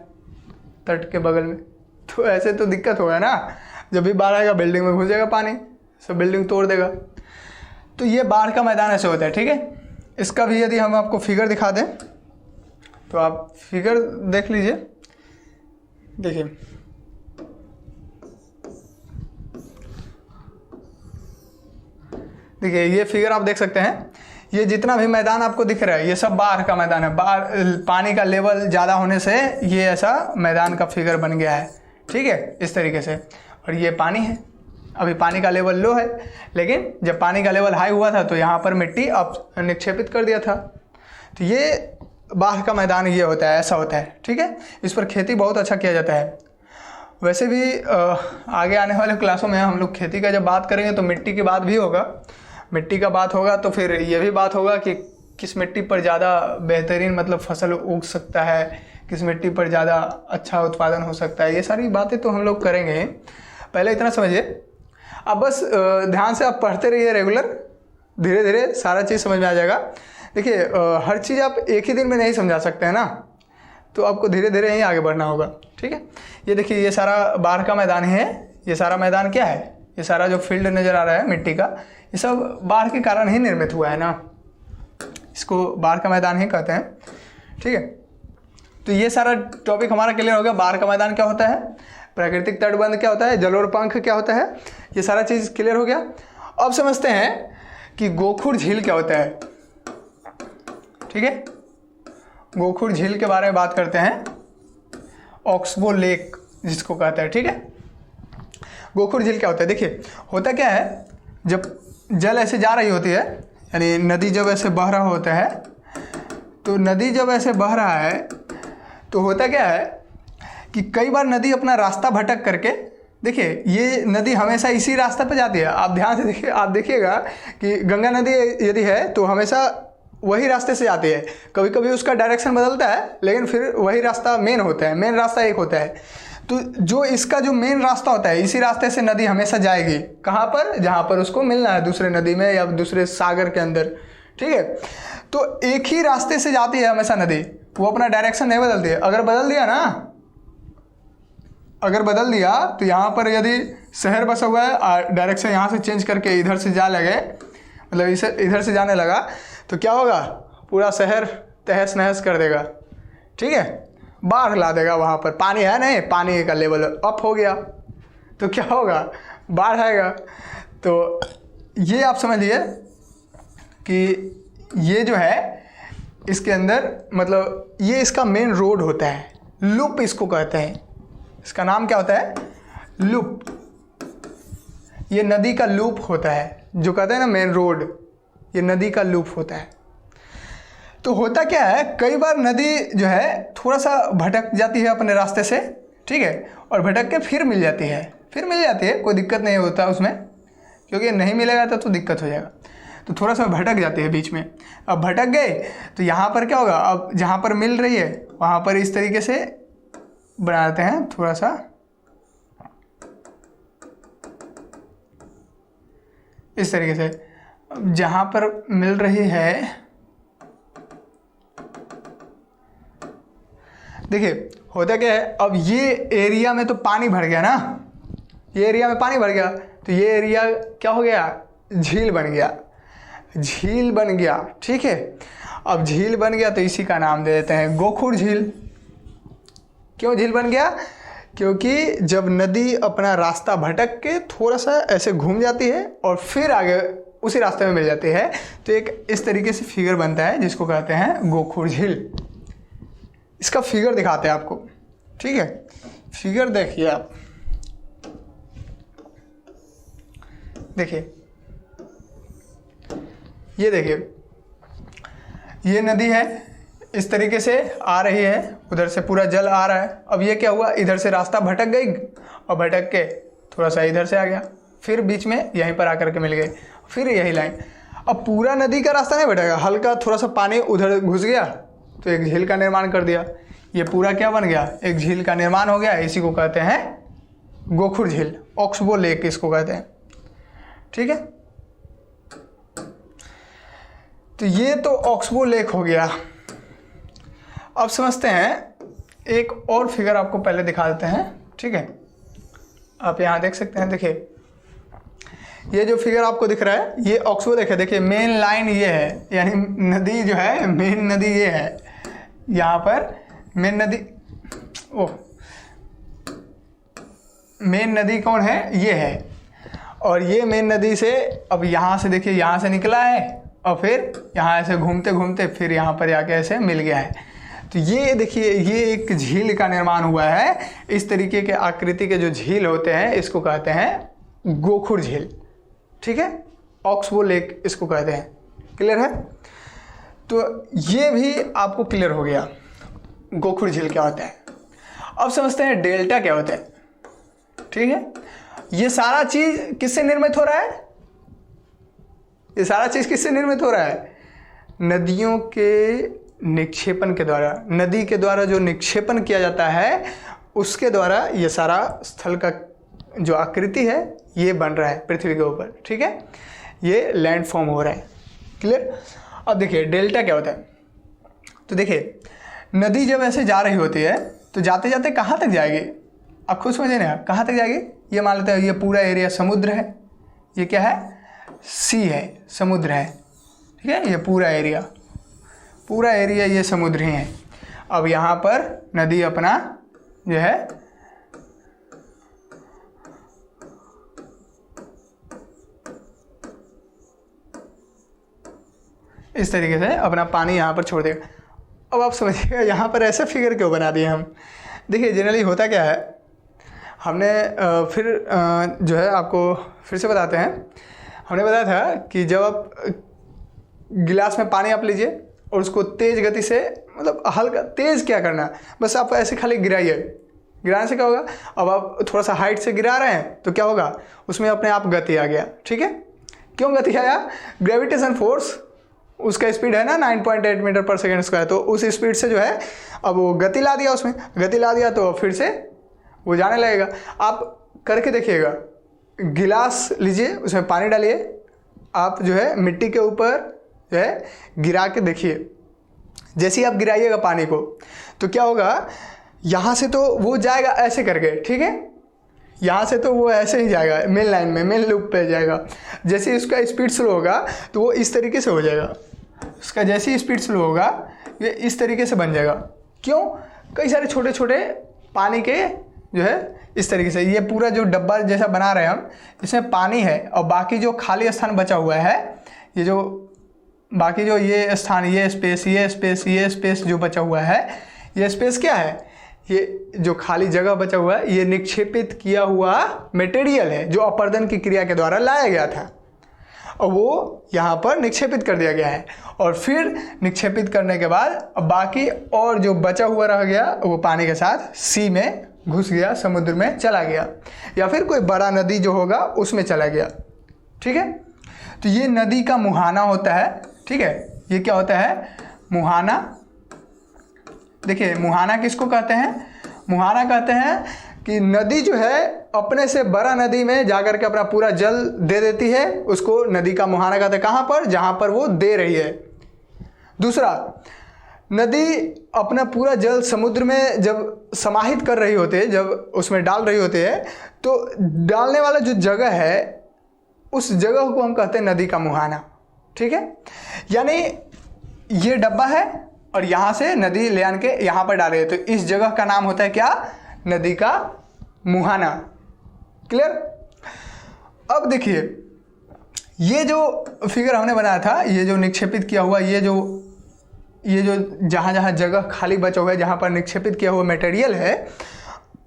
तट के बगल में, तो ऐसे तो दिक्कत होगा ना। जब भी बाढ़ आएगा बिल्डिंग में घुस जाएगा पानी, सब बिल्डिंग तोड़ देगा। तो ये बाढ़ का मैदान ऐसे होता है। ठीक है, इसका भी यदि हम आपको फिगर दिखा दें तो आप फिगर देख लीजिए। देखिए, देखिए ये फिगर आप देख सकते हैं। ये जितना भी मैदान आपको दिख रहा है ये सब बाढ़ का मैदान है। बाढ़, पानी का लेवल ज़्यादा होने से ये ऐसा मैदान का फिगर बन गया है। ठीक है, इस तरीके से। और ये पानी है, अभी पानी का लेवल लो है, लेकिन जब पानी का लेवल हाई हुआ था तो यहाँ पर मिट्टी अब निक्षेपित कर दिया था। तो ये बाढ़ का मैदान ये होता है, ऐसा होता है। ठीक है, इस पर खेती बहुत अच्छा किया जाता है। वैसे भी आगे आने वाले क्लासों में हम लोग खेती का जब बात करेंगे तो मिट्टी की बात भी होगा। मिट्टी का बात होगा तो फिर ये भी बात होगा कि किस मिट्टी पर ज़्यादा बेहतरीन मतलब फसल उग सकता है, किस मिट्टी पर ज़्यादा अच्छा उत्पादन हो सकता है। ये सारी बातें तो हम लोग करेंगे। पहले इतना समझिए, अब बस ध्यान से आप पढ़ते रहिए रेगुलर, धीरे धीरे सारा चीज़ समझ में आ जाएगा। देखिए, हर चीज़ आप एक ही दिन में नहीं समझा सकते हैं ना, तो आपको धीरे धीरे ही आगे बढ़ना होगा। ठीक है, ये देखिए ये सारा बाढ़ का मैदान है। ये सारा मैदान क्या है? ये सारा जो फील्ड नज़र आ रहा है मिट्टी का, ये सब बाढ़ के कारण ही निर्मित हुआ है ना, इसको बाढ़ का मैदान ही कहते हैं। ठीक है, तो ये सारा टॉपिक हमारा क्लियर हो गया। बाढ़ का मैदान क्या होता है, प्राकृतिक तटबंध क्या होता है, जलोढ़ क्या होता है, ये सारा चीज़ क्लियर हो गया। अब समझते हैं कि गोखुर झील क्या होता है। ठीक है, गोखुर झील के बारे में बात करते हैं, ऑक्सबो लेक जिसको कहते हैं। ठीक है, गोखुर झील क्या होता है? देखिए, होता क्या है, जब जल ऐसे जा रही होती है, यानी नदी जब ऐसे बह रहा होता है, तो नदी जब ऐसे बह रहा है तो होता क्या है कि कई बार नदी अपना रास्ता भटक करके, देखिए ये नदी हमेशा इसी रास्ते पे जाती है। आप ध्यान से देखिए, आप देखिएगा कि गंगा नदी यदि है तो हमेशा वही रास्ते से जाती है। कभी कभी उसका डायरेक्शन बदलता है, लेकिन फिर वही रास्ता मेन होता है, मेन रास्ता एक होता है। तो जो इसका जो मेन रास्ता होता है, इसी रास्ते से नदी हमेशा जाएगी। कहाँ पर? जहाँ पर उसको मिलना है दूसरे नदी में या दूसरे सागर के अंदर। ठीक है, तो एक ही रास्ते से जाती है हमेशा नदी, वो अपना डायरेक्शन नहीं बदलती है। अगर बदल दिया ना, अगर बदल दिया तो यहाँ पर यदि शहर बसा हुआ है और डायरेक्शन यहाँ से चेंज करके इधर से जा लगे, मतलब इसे इधर से जाने लगा, तो क्या होगा? पूरा शहर तहस नहस कर देगा। ठीक है, बाढ़ ला देगा। वहाँ पर पानी है नहीं, पानी का लेवल अप हो गया तो क्या होगा? बाढ़ आएगा। तो ये आप समझिए कि ये जो है इसके अंदर मतलब ये इसका मेन रोड होता है, लूप इसको कहते हैं। इसका नाम क्या होता है? लूप। ये नदी का लूप होता है, जो कहते हैं ना मेन रोड, ये नदी का लूप होता है। तो होता क्या है, कई बार नदी जो है थोड़ा सा भटक जाती है अपने रास्ते से। ठीक है, और भटक के फिर मिल जाती है, कोई दिक्कत नहीं होता उसमें, क्योंकि नहीं मिलेगा तो दिक्कत हो जाएगा। तो थोड़ा सा भटक जाती है बीच में। अब भटक गए तो यहाँ पर क्या होगा? अब जहाँ पर मिल रही है वहाँ पर इस तरीके से बनाते हैं, थोड़ा सा इस तरीके से। जहाँ पर मिल रही है, देखिए होता क्या है, अब ये एरिया में तो पानी भर गया ना, ये एरिया में पानी भर गया, तो ये एरिया क्या हो गया? झील बन गया, झील बन गया। ठीक है, अब झील बन गया तो इसी का नाम दे देते हैं गोखुर झील। क्यों झील बन गया? क्योंकि जब नदी अपना रास्ता भटक के थोड़ा सा ऐसे घूम जाती है और फिर आगे उसी रास्ते में मिल जाती है, तो एक इस तरीके से फिगर बनता है जिसको कहते हैं गोखुर झील। इसका फिगर दिखाते हैं आपको। ठीक है, फिगर देखिए आप, देखिए, ये देखिए, ये नदी है, इस तरीके से आ रही है, उधर से पूरा जल आ रहा है। अब ये क्या हुआ, इधर से रास्ता भटक गई और भटक के थोड़ा सा इधर से आ गया, फिर बीच में यहीं पर आकर के मिल गई, फिर यही लाइन। अब पूरा नदी का रास्ता नहीं भटका, हल्का थोड़ा सा पानी उधर घुस गया तो एक झील का निर्माण कर दिया। ये पूरा क्या बन गया, एक झील का निर्माण हो गया। इसी को कहते हैं गोखुर झील, ऑक्सबो लेक इसको कहते हैं। ठीक है, तो ये तो ऑक्सबो लेक हो गया। अब समझते हैं, एक और फिगर आपको पहले दिखा देते हैं। ठीक है, आप यहाँ देख सकते हैं, देखिए ये जो फिगर आपको दिख रहा है ये ऑक्सबो लेक है। देखिए मेन लाइन ये है, यानी नदी जो है, मेन नदी ये है, यहाँ पर मेन नदी, मेन नदी कौन है, ये है। और ये मेन नदी से अब यहाँ से देखिए, यहाँ से निकला है और फिर यहाँ ऐसे घूमते घूमते फिर यहाँ पर जाके ऐसे मिल गया है। तो ये देखिए, ये एक झील का निर्माण हुआ है। इस तरीके के आकृति के जो झील होते हैं इसको कहते हैं गोखुर झील। ठीक है, ऑक्सबो लेक इसको कहते हैं। क्लियर है, तो ये भी आपको क्लियर हो गया गोखुर झील क्या होता है। अब समझते हैं डेल्टा क्या होता है। ठीक है, ये सारा चीज किससे निर्मित हो रहा है, ये सारा चीज किससे निर्मित हो रहा है, नदियों के निक्षेपण के द्वारा। नदी के द्वारा जो निक्षेपण किया जाता है उसके द्वारा ये सारा स्थल का जो आकृति है ये बन रहा है पृथ्वी के ऊपर। ठीक है, ये लैंड फॉर्म हो रहा है। क्लियर। अब देखिए डेल्टा क्या होता है। तो देखिए नदी जब ऐसे जा रही होती है तो जाते जाते कहाँ तक जाएगी, आप खुद समझिए ना, कहाँ तक जाएगी। ये मान लेते हैं ये पूरा एरिया समुद्र है, ये क्या है, सी है, समुद्र है। ठीक है, ये पूरा एरिया ये समुद्र ही है। अब यहाँ पर नदी अपना जो है इस तरीके से अपना पानी यहाँ पर छोड़ देगा। अब आप समझिएगा यहाँ पर ऐसा फिगर क्यों बना दिए हम। देखिए जनरली होता क्या है, हमने फिर जो है आपको फिर से बताते हैं। हमने बताया था कि जब आप गिलास में पानी आप लीजिए और उसको तेज़ गति से, मतलब हल्का तेज़ क्या करना, बस आप ऐसे खाली गिराइए। गिराने से क्या होगा, अब आप थोड़ा सा हाइट से गिरा रहे हैं तो क्या होगा, उसमें अपने आप गति आ गया। ठीक है, क्यों गति आया, ग्रेविटेशन फोर्स, उसका स्पीड है ना 9.8 मीटर पर सेकेंड स्क्वायर, तो उस स्पीड से जो है अब वो गति ला दिया, उसमें गति ला दिया तो फिर से वो जाने लगेगा। आप करके देखिएगा, गिलास लीजिए, उसमें पानी डालिए, आप जो है मिट्टी के ऊपर जो है गिरा के देखिए। जैसे ही आप गिराइएगा पानी को तो क्या होगा, यहाँ से तो वो जाएगा ऐसे करके, ठीक है, यहाँ से तो वो ऐसे ही जाएगा मेन लाइन में, मेन लूप पे जाएगा। जैसे इसका स्पीड स्लो होगा तो वो इस तरीके से हो जाएगा, उसका जैसे ही स्पीड स्लो होगा ये इस तरीके से बन जाएगा। क्यों, कई सारे छोटे छोटे पानी के जो है इस तरीके से, ये पूरा जो डब्बा जैसा बना रहे हैं हम, इसमें पानी है और बाकी जो खाली स्थान बचा हुआ है, ये जो बाकी जो ये स्थान, ये स्पेस जो बचा हुआ है, ये स्पेस क्या है, ये जो खाली जगह बचा हुआ है ये निक्षेपित किया हुआ मटेरियल है जो अपर्दन की क्रिया के द्वारा लाया गया था और वो यहाँ पर निक्षेपित कर दिया गया है। और फिर निक्षेपित करने के बाद अब बाकी और जो बचा हुआ रह गया वो पानी के साथ सी में घुस गया, समुद्र में चला गया, या फिर कोई बड़ा नदी जो होगा उसमें चला गया। ठीक है, तो ये नदी का मुहाना होता है। ठीक है, ये क्या होता है, मुहाना। देखिए मुहाना किसको कहते हैं, मुहाना कहते हैं कि नदी जो है अपने से बड़ा नदी में जाकर के अपना पूरा जल दे देती है, उसको नदी का मुहाना कहते हैं। कहाँ पर, जहाँ पर वो दे रही है। दूसरा, नदी अपना पूरा जल समुद्र में जब समाहित कर रही होती है, जब उसमें डाल रही होती है, तो डालने वाला जो जगह है उस जगह को हम कहते हैं नदी का मुहाना। ठीक है, यानी ये डब्बा है और यहाँ से नदी ले आन के यहाँ पर डाले, तो इस जगह का नाम होता है क्या, नदी का मुहाना। क्लियर। अब देखिए ये जो फिगर हमने बनाया था, ये जो निक्षेपित किया हुआ, ये जो जहाँ जहाँ जगह खाली बचा हुआ है, जहाँ पर निक्षेपित किया हुआ मटेरियल है,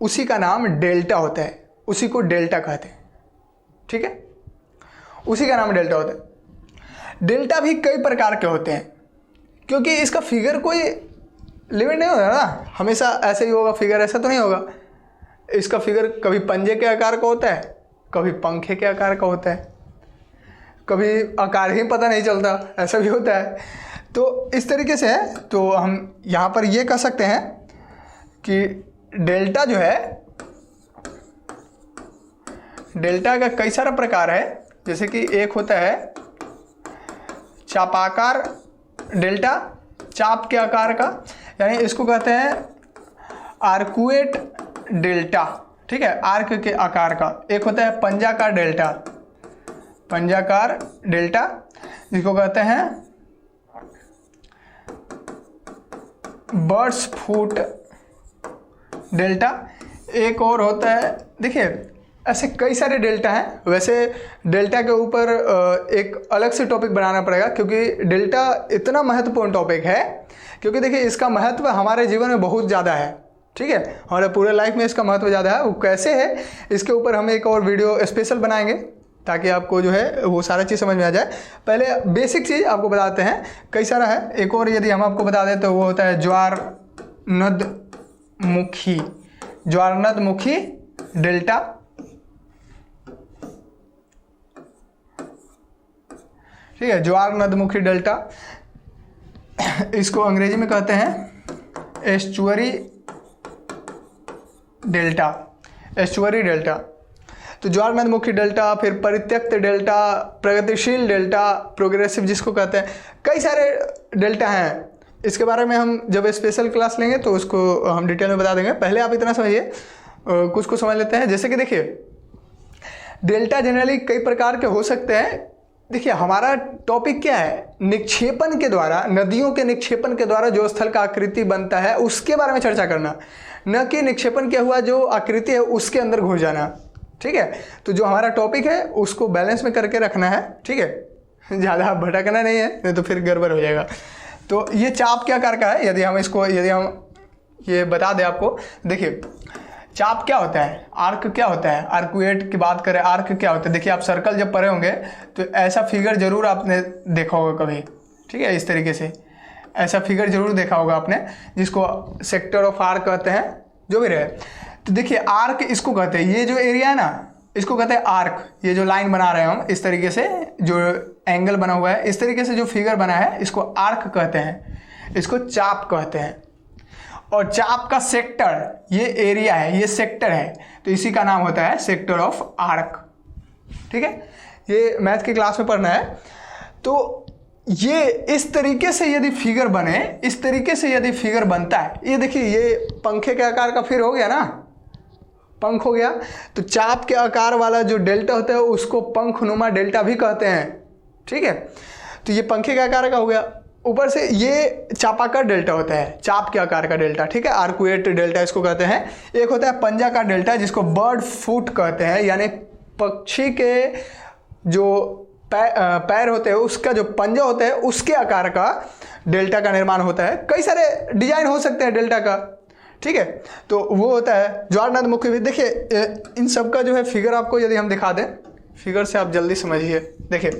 उसी का नाम डेल्टा होता है, उसी को डेल्टा कहते हैं। ठीक है, उसी का नाम डेल्टा होता है। डेल्टा भी कई प्रकार के होते हैं, क्योंकि इसका फिगर कोई लिमिट नहीं होता ना, हमेशा ऐसे ही होगा फिगर, ऐसा तो नहीं होगा। इसका फिगर कभी पंजे के आकार का होता है, कभी पंखे के आकार का होता है, कभी आकार ही पता नहीं चलता, ऐसा भी होता है। तो इस तरीके से है। तो हम यहाँ पर ये कह सकते हैं कि डेल्टा जो है, डेल्टा का कई सारा प्रकार है। जैसे कि एक होता है चापाकार डेल्टा, चाप के आकार का, यानी इसको कहते हैं आर्कुएट डेल्टा, ठीक है, आर्क के आकार का। एक होता है पंजाकार डेल्टा, पंजाकार डेल्टा जिसको कहते हैं बर्ड्स फूट डेल्टा। एक और होता है, देखिए ऐसे कई सारे डेल्टा हैं। वैसे डेल्टा के ऊपर एक अलग से टॉपिक बनाना पड़ेगा, क्योंकि डेल्टा इतना महत्वपूर्ण टॉपिक है, क्योंकि देखिए इसका महत्व हमारे जीवन में बहुत ज़्यादा है, ठीक है, हमारे पूरे लाइफ में इसका महत्व ज़्यादा है। वो कैसे है, इसके ऊपर हम एक और वीडियो स्पेशल बनाएंगे, ताकि आपको जो है वो सारा चीज़ समझ में आ जाए। पहले बेसिक चीज़ आपको बताते हैं, कई सारा है। एक और यदि हम आपको बता दें तो वो होता है ज्वारनदमुखी, ज्वारनदमुखी डेल्टा, ठीक है, ज्वारनदमुखी डेल्टा। इसको अंग्रेजी में कहते हैं एस्चुअरी डेल्टा, एस्चुअरी डेल्टा। तो ज्वारनदमुखी डेल्टा, फिर परित्यक्त डेल्टा, प्रगतिशील डेल्टा, प्रोग्रेसिव जिसको कहते हैं, कई सारे डेल्टा हैं। इसके बारे में हम जब स्पेशल क्लास लेंगे तो उसको हम डिटेल में बता देंगे। पहले आप इतना समझिए, कुछ को समझ लेते हैं। जैसे कि देखिए डेल्टा जनरली कई प्रकार के हो सकते हैं। देखिए हमारा टॉपिक क्या है, निक्षेपण के द्वारा, नदियों के निक्षेपण के द्वारा जो स्थल का आकृति बनता है उसके बारे में चर्चा करना, न कि निक्षेपण किया हुआ जो आकृति है उसके अंदर घुस जाना, ठीक है। तो जो हमारा टॉपिक है उसको बैलेंस में करके रखना है, ठीक है, ज़्यादा भटकना नहीं है, नहीं तो फिर गड़बड़ हो जाएगा। तो ये चाप के आकार का है। यदि हम ये बता दें आपको, देखिए चाप क्या होता है, आर्क क्या होता है, आर्कुएट की बात करें, आर्क क्या होता है। देखिए आप सर्कल जब पढ़े होंगे तो ऐसा फिगर जरूर आपने देखा होगा कभी, ठीक है, इस तरीके से ऐसा फिगर जरूर देखा होगा आपने, जिसको सेक्टर ऑफ आर्क कहते हैं, जो भी रहे। तो देखिए आर्क इसको कहते हैं, ये जो एरिया है ना इसको कहते हैं आर्क। ये जो लाइन बना रहे हैं हम इस तरीके से, जो एंगल बना हुआ है इस तरीके से, जो फिगर बना है इसको आर्क कहते हैं, इसको चाप कहते हैं। और चाप का सेक्टर, ये एरिया है, ये सेक्टर है, तो इसी का नाम होता है सेक्टर ऑफ आर्क, ठीक है। ये मैथ की क्लास में पढ़ना है। तो ये इस तरीके से यदि फिगर बने, इस तरीके से यदि फिगर बनता है, ये देखिए ये पंखे के आकार का फिर हो गया ना, पंख हो गया। तो चाप के आकार वाला जो डेल्टा होता है उसको पंखनुमा डेल्टा भी कहते हैं, ठीक है। तो ये पंखे के आकार का हो गया। ऊपर से ये चापाकार डेल्टा होता है, चाप के आकार का डेल्टा, ठीक है, आर्कुएट डेल्टा इसको कहते हैं। एक होता है पंजाकार डेल्टा जिसको बर्ड फुट कहते हैं, यानी पक्षी के जो पैर होते हैं उसका जो पंजा होता है उसके आकार का डेल्टा का निर्माण होता है। कई सारे डिजाइन हो सकते हैं डेल्टा का, ठीक है। तो वो होता है ज्वारनदमुखी भी। देखिए इन सब का जो है फिगर आपको यदि हम दिखा दें, फिगर से आप जल्दी समझिए। देखिए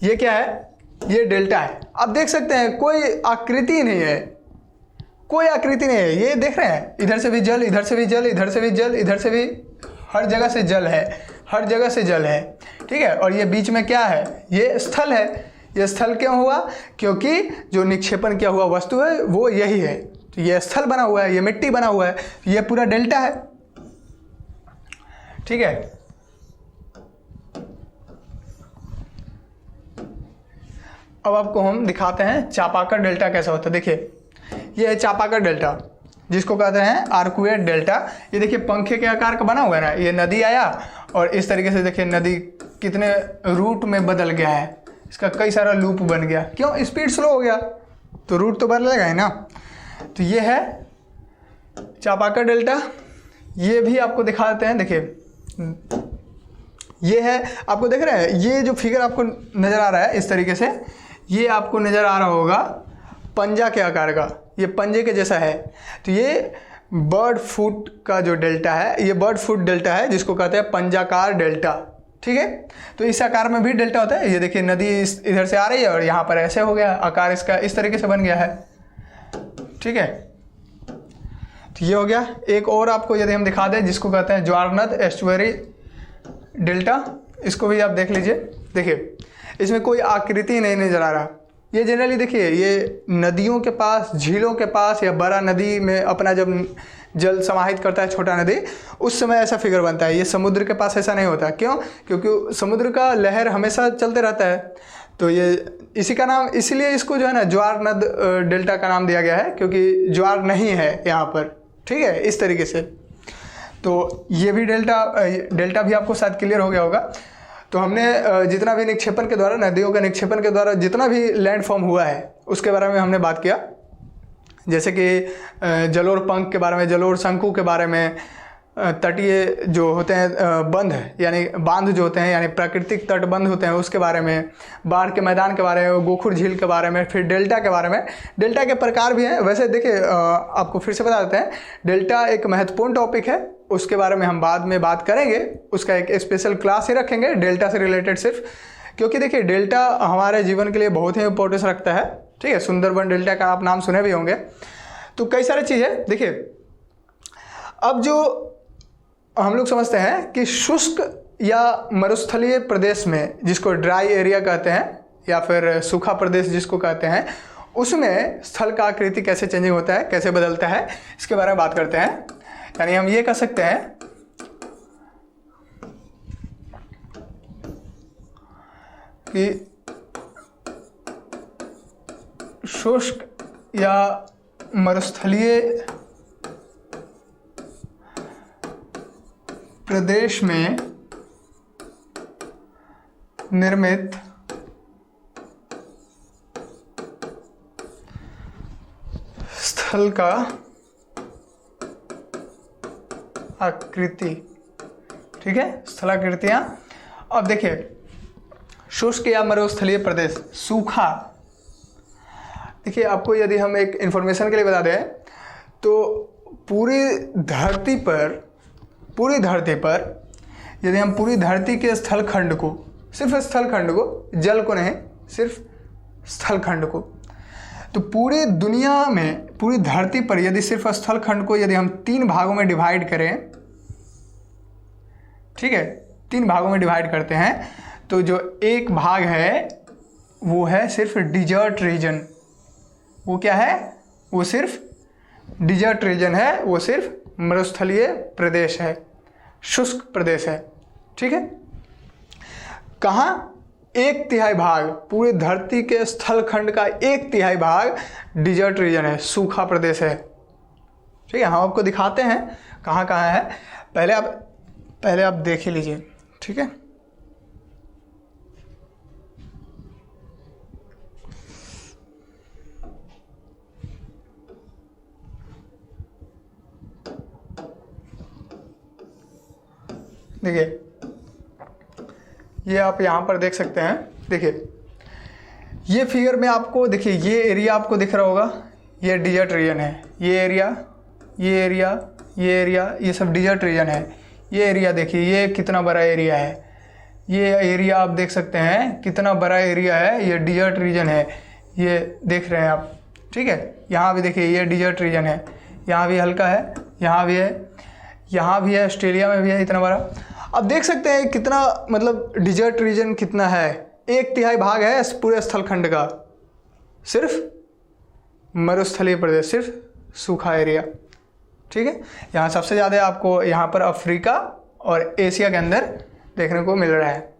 ये क्या है, ये डेल्टा है। आप देख सकते हैं कोई आकृति नहीं है, कोई आकृति नहीं है। ये देख रहे हैं, इधर से भी जल, इधर से भी जल, इधर से भी जल, इधर से भी, हर जगह से जल है, हर जगह से जल है, ठीक है। और ये बीच में क्या है, ये स्थल है। ये स्थल क्यों हुआ, क्योंकि जो निक्षेपण किया हुआ वस्तु है वो यही है, तो ये स्थल बना हुआ है, ये मिट्टी बना हुआ है, ये पूरा डेल्टा है, ठीक है। अब आपको हम दिखाते हैं चापाकार डेल्टा कैसा होता है। देखिए ये है चापाकार डेल्टा जिसको कहते हैं आर्कुएट डेल्टा। ये देखिए पंखे के आकार का बना हुआ है ना, ये नदी आया और इस तरीके से देखिए नदी कितने रूट में बदल गया है, इसका कई सारा लूप बन गया। क्यों, स्पीड स्लो हो गया तो रूट तो बदलेगा ही ना। तो ये है चापाकार डेल्टा। ये भी आपको दिखा देते हैं। देखिए ये है, आपको देख रहे हैं, ये जो फिगर आपको नज़र आ रहा है इस तरीके से, ये आपको नज़र आ रहा होगा पंजा के आकार का, ये पंजे के जैसा है। तो ये बर्ड फुट का जो डेल्टा है, ये बर्ड फुट डेल्टा है जिसको कहते हैं पंजाकार डेल्टा, ठीक है। तो इस आकार में भी डेल्टा होता है। ये देखिए नदी इधर से आ रही है और यहाँ पर ऐसे हो गया, आकार इसका इस तरीके से बन गया है, ठीक है। तो ये हो गया। एक और आपको यदि हम दिखा दें जिसको कहते हैं ज्वार नद एस्चुअरी डेल्टा, इसको भी आप देख लीजिए। देखिए इसमें कोई आकृति नहीं नजर आ रहा। ये जनरली देखिए ये नदियों के पास, झीलों के पास या बड़ा नदी में अपना जब जल समाहित करता है छोटा नदी, उस समय ऐसा फिगर बनता है। ये समुद्र के पास ऐसा नहीं होता। क्यों? क्योंकि समुद्र का लहर हमेशा चलते रहता है। तो ये इसी का नाम, इसीलिए इसको जो है ना ज्वार नद डेल्टा का नाम दिया गया है, क्योंकि ज्वार नहीं है यहाँ पर, ठीक है, इस तरीके से। तो ये भी डेल्टा भी आपको शायद क्लियर हो गया होगा। तो हमने जितना भी निक्षेपण के द्वारा, नदियों के निक्षेपण के द्वारा जितना भी लैंड फॉर्म हुआ है उसके बारे में हमने बात किया। जैसे कि जलोढ़ पंख के बारे में, जलोढ़ शंकु के बारे में, तटीय जो होते हैं बंध यानी बांध जो होते हैं यानी प्राकृतिक तटबंध होते हैं उसके बारे में, बाढ़ के मैदान के बारे में, गोखुर झील के बारे में, फिर डेल्टा के बारे में। डेल्टा के प्रकार भी हैं। वैसे देखिए आपको फिर से बता देते हैं, डेल्टा एक महत्वपूर्ण टॉपिक है, उसके बारे में हम बाद में बात करेंगे। उसका एक स्पेशल क्लास ही रखेंगे डेल्टा से रिलेटेड सिर्फ, क्योंकि देखिए डेल्टा हमारे जीवन के लिए बहुत ही इंपॉर्टेंस रखता है, ठीक है। सुंदरबन डेल्टा का आप नाम सुने भी होंगे। तो कई सारी चीज़ें देखिए, अब जो हम लोग समझते हैं कि शुष्क या मरुस्थलीय प्रदेश में, जिसको ड्राई एरिया कहते हैं या फिर सूखा प्रदेश जिसको कहते हैं, उसमें स्थल का आकृति कैसे चेंजिंग होता है, कैसे बदलता है, इसके बारे में बात करते हैं। यानी हम ये कह सकते हैं कि शुष्क या मरुस्थलीय प्रदेश में निर्मित स्थल का आकृति, ठीक है, स्थलाकृतियां। अब देखिए शुष्क या मरुस्थलीय प्रदेश, सूखा। देखिए आपको यदि हम एक इंफॉर्मेशन के लिए बता दें तो पूरी धरती पर यदि हम पूरी धरती के स्थलखंड को, सिर्फ स्थलखंड को, जल को नहीं, सिर्फ स्थलखंड को, तो पूरी दुनिया में, पूरी धरती पर यदि सिर्फ स्थलखंड को यदि हम 3 भागों में डिवाइड करें, ठीक है, 3 भागों में डिवाइड करते हैं, तो जो एक भाग है वो है सिर्फ डिजर्ट रीजन। वो क्या है? वो सिर्फ डिजर्ट रीजन है, वो सिर्फ मरुस्थलीय प्रदेश है, शुष्क प्रदेश है, ठीक है। कहाँ? 1/3 भाग, पूरी धरती के स्थलखंड का 1/3 भाग डिजर्ट रीजन है, सूखा प्रदेश है, ठीक है। हम आपको दिखाते हैं कहाँ कहाँ है। पहले आप देख ही लीजिए, ठीक है। देखिए ये आप यहाँ पर देख सकते हैं। देखिए ये फिगर में आपको, देखिए ये एरिया आपको दिख रहा होगा, ये डिजर्ट रीजन है। ये एरिया, ये एरिया, ये एरिया, ये सब डिजर्ट रीजन है। ये एरिया देखिए, ये कितना बड़ा एरिया है। ये एरिया आप देख सकते हैं कितना बड़ा एरिया है, ये डिजर्ट रीजन है, ये देख रहे हैं आप, ठीक है। यहाँ भी देखिए ये डिजर्ट रीजन है, यहाँ भी हल्का है, यहाँ भी है, यहाँ भी है, ऑस्ट्रेलिया में भी है इतना बड़ा। अब देख सकते हैं कितना, मतलब डिजर्ट रीजन कितना है। 1/3 भाग है पूरे स्थलखंड का सिर्फ मरुस्थलीय प्रदेश, सिर्फ सूखा एरिया, ठीक है। यहाँ सबसे ज़्यादा आपको यहाँ पर अफ्रीका और एशिया के अंदर देखने को मिल रहा है,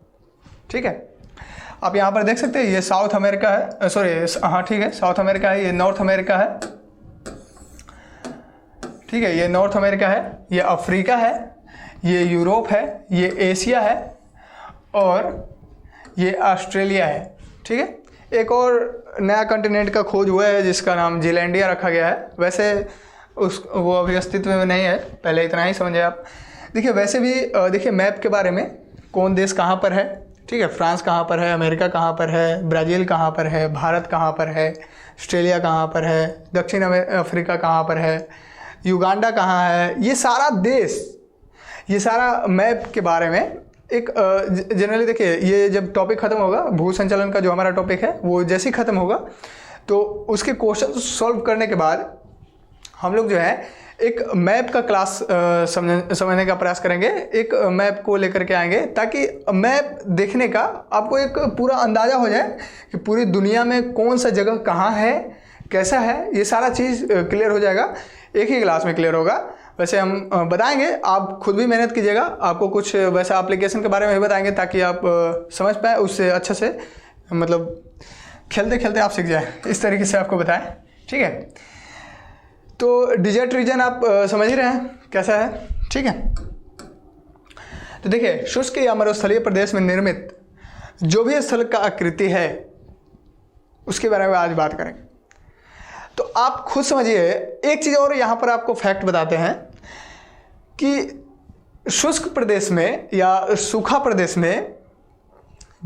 ठीक है। आप यहाँ पर देख सकते हैं ये साउथ अमेरिका है, सॉरी हाँ ठीक है, साउथ अमेरिका है, ये नॉर्थ अमेरिका है, ठीक है, ये नॉर्थ अमेरिका है, ये अफ्रीका है, ये यूरोप है, ये एशिया है और ये ऑस्ट्रेलिया है, ठीक है। एक और नया कॉन्टिनेंट का खोज हुआ है जिसका नाम जीलैंडिया रखा गया है। वैसे वो अभी अस्तित्व में नहीं है, पहले इतना ही समझे आप। देखिए वैसे भी देखिए मैप के बारे में, कौन देश कहाँ पर है, ठीक है, फ्रांस कहाँ पर है, अमेरिका कहाँ पर है, ब्राज़ील कहाँ पर है, भारत कहाँ पर है, ऑस्ट्रेलिया कहाँ पर है, दक्षिण अफ्रीका कहाँ पर है, युगांडा कहाँ है, ये सारा देश, ये सारा मैप के बारे में एक जनरली देखिए, ये जब टॉपिक ख़त्म होगा, भू संचालन का जो हमारा टॉपिक है वो जैसे ही ख़त्म होगा तो उसके क्वेश्चन सॉल्व करने के बाद हम लोग जो है एक मैप का क्लास समझने का प्रयास करेंगे। एक मैप को लेकर के आएंगे ताकि मैप देखने का आपको एक पूरा अंदाज़ा हो जाए कि पूरी दुनिया में कौन सा जगह कहाँ है, कैसा है, ये सारा चीज़ क्लियर हो जाएगा। एक ही क्लास में क्लियर होगा। वैसे हम बताएंगे, आप खुद भी मेहनत कीजिएगा। आपको कुछ वैसा एप्लीकेशन के बारे में भी बताएंगे ताकि आप समझ पाए, उससे अच्छे से मतलब खेलते खेलते आप सीख जाए, इस तरीके से आपको बताएं। ठीक है, तो डिजर्ट रीजन आप समझ ही रहे हैं कैसा है। ठीक है, तो देखिए, शुष्क या मरुस्थलीय प्रदेश में निर्मित जो भी स्थल का आकृति है उसके बारे में आज बात करेंगे। तो आप खुद समझिए। एक चीज़ और यहाँ पर आपको फैक्ट बताते हैं कि शुष्क प्रदेश में या सूखा प्रदेश में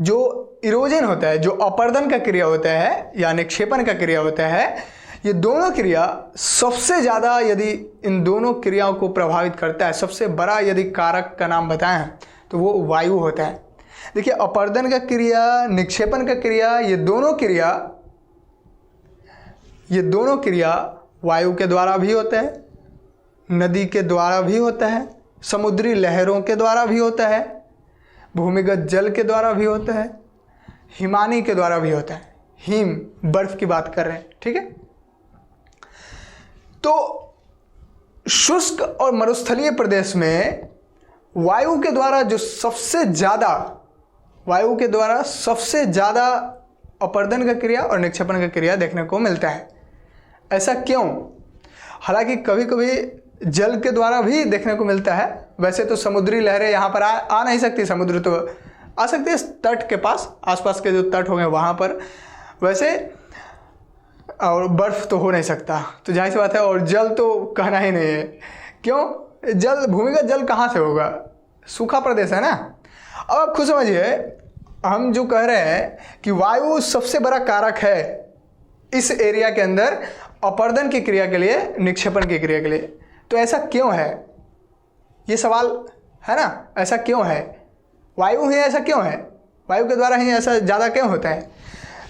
जो इरोजन होता है, जो अपर्दन का क्रिया होता है या निक्षेपण का क्रिया होता है, ये दोनों क्रिया सबसे ज़्यादा यदि इन दोनों क्रियाओं को प्रभावित करता है, सबसे बड़ा यदि कारक का नाम बताएं तो वो वायु होता है। देखिए, अपर्दन का क्रिया, निक्षेपण का क्रिया, ये दोनों क्रिया वायु के द्वारा भी होता है, नदी के द्वारा भी होता है, समुद्री लहरों के द्वारा भी होता है, भूमिगत जल के द्वारा भी होता है, हिमानी के द्वारा भी होता है। हिम, बर्फ की बात कर रहे हैं। ठीक है, तो शुष्क और मरुस्थलीय प्रदेश में वायु के द्वारा सबसे ज़्यादा अपर्दन का क्रिया और निक्षेपण का क्रिया देखने को मिलता है। ऐसा क्यों? हालांकि कभी कभी जल के द्वारा भी देखने को मिलता है। वैसे तो समुद्री लहरें यहाँ पर आ नहीं सकती, समुद्र तो आ सकती है तट के पास, आसपास के जो तट होंगे वहाँ पर, वैसे, और बर्फ़ तो हो नहीं सकता, तो जाहिर सी बात है। और जल तो कहना ही नहीं है। क्यों? जल, भूमिगत जल कहाँ से होगा? सूखा प्रदेश है ना। अब आप खुद समझिए, हम जो कह रहे हैं कि वायु सबसे बड़ा कारक है इस एरिया के अंदर अपर्दन की क्रिया के लिए, निक्षेपण की क्रिया के लिए, तो ऐसा क्यों है? ये सवाल है ना, ऐसा क्यों है? वायु ही ऐसा क्यों है? वायु के द्वारा ही ऐसा ज़्यादा क्यों होता है?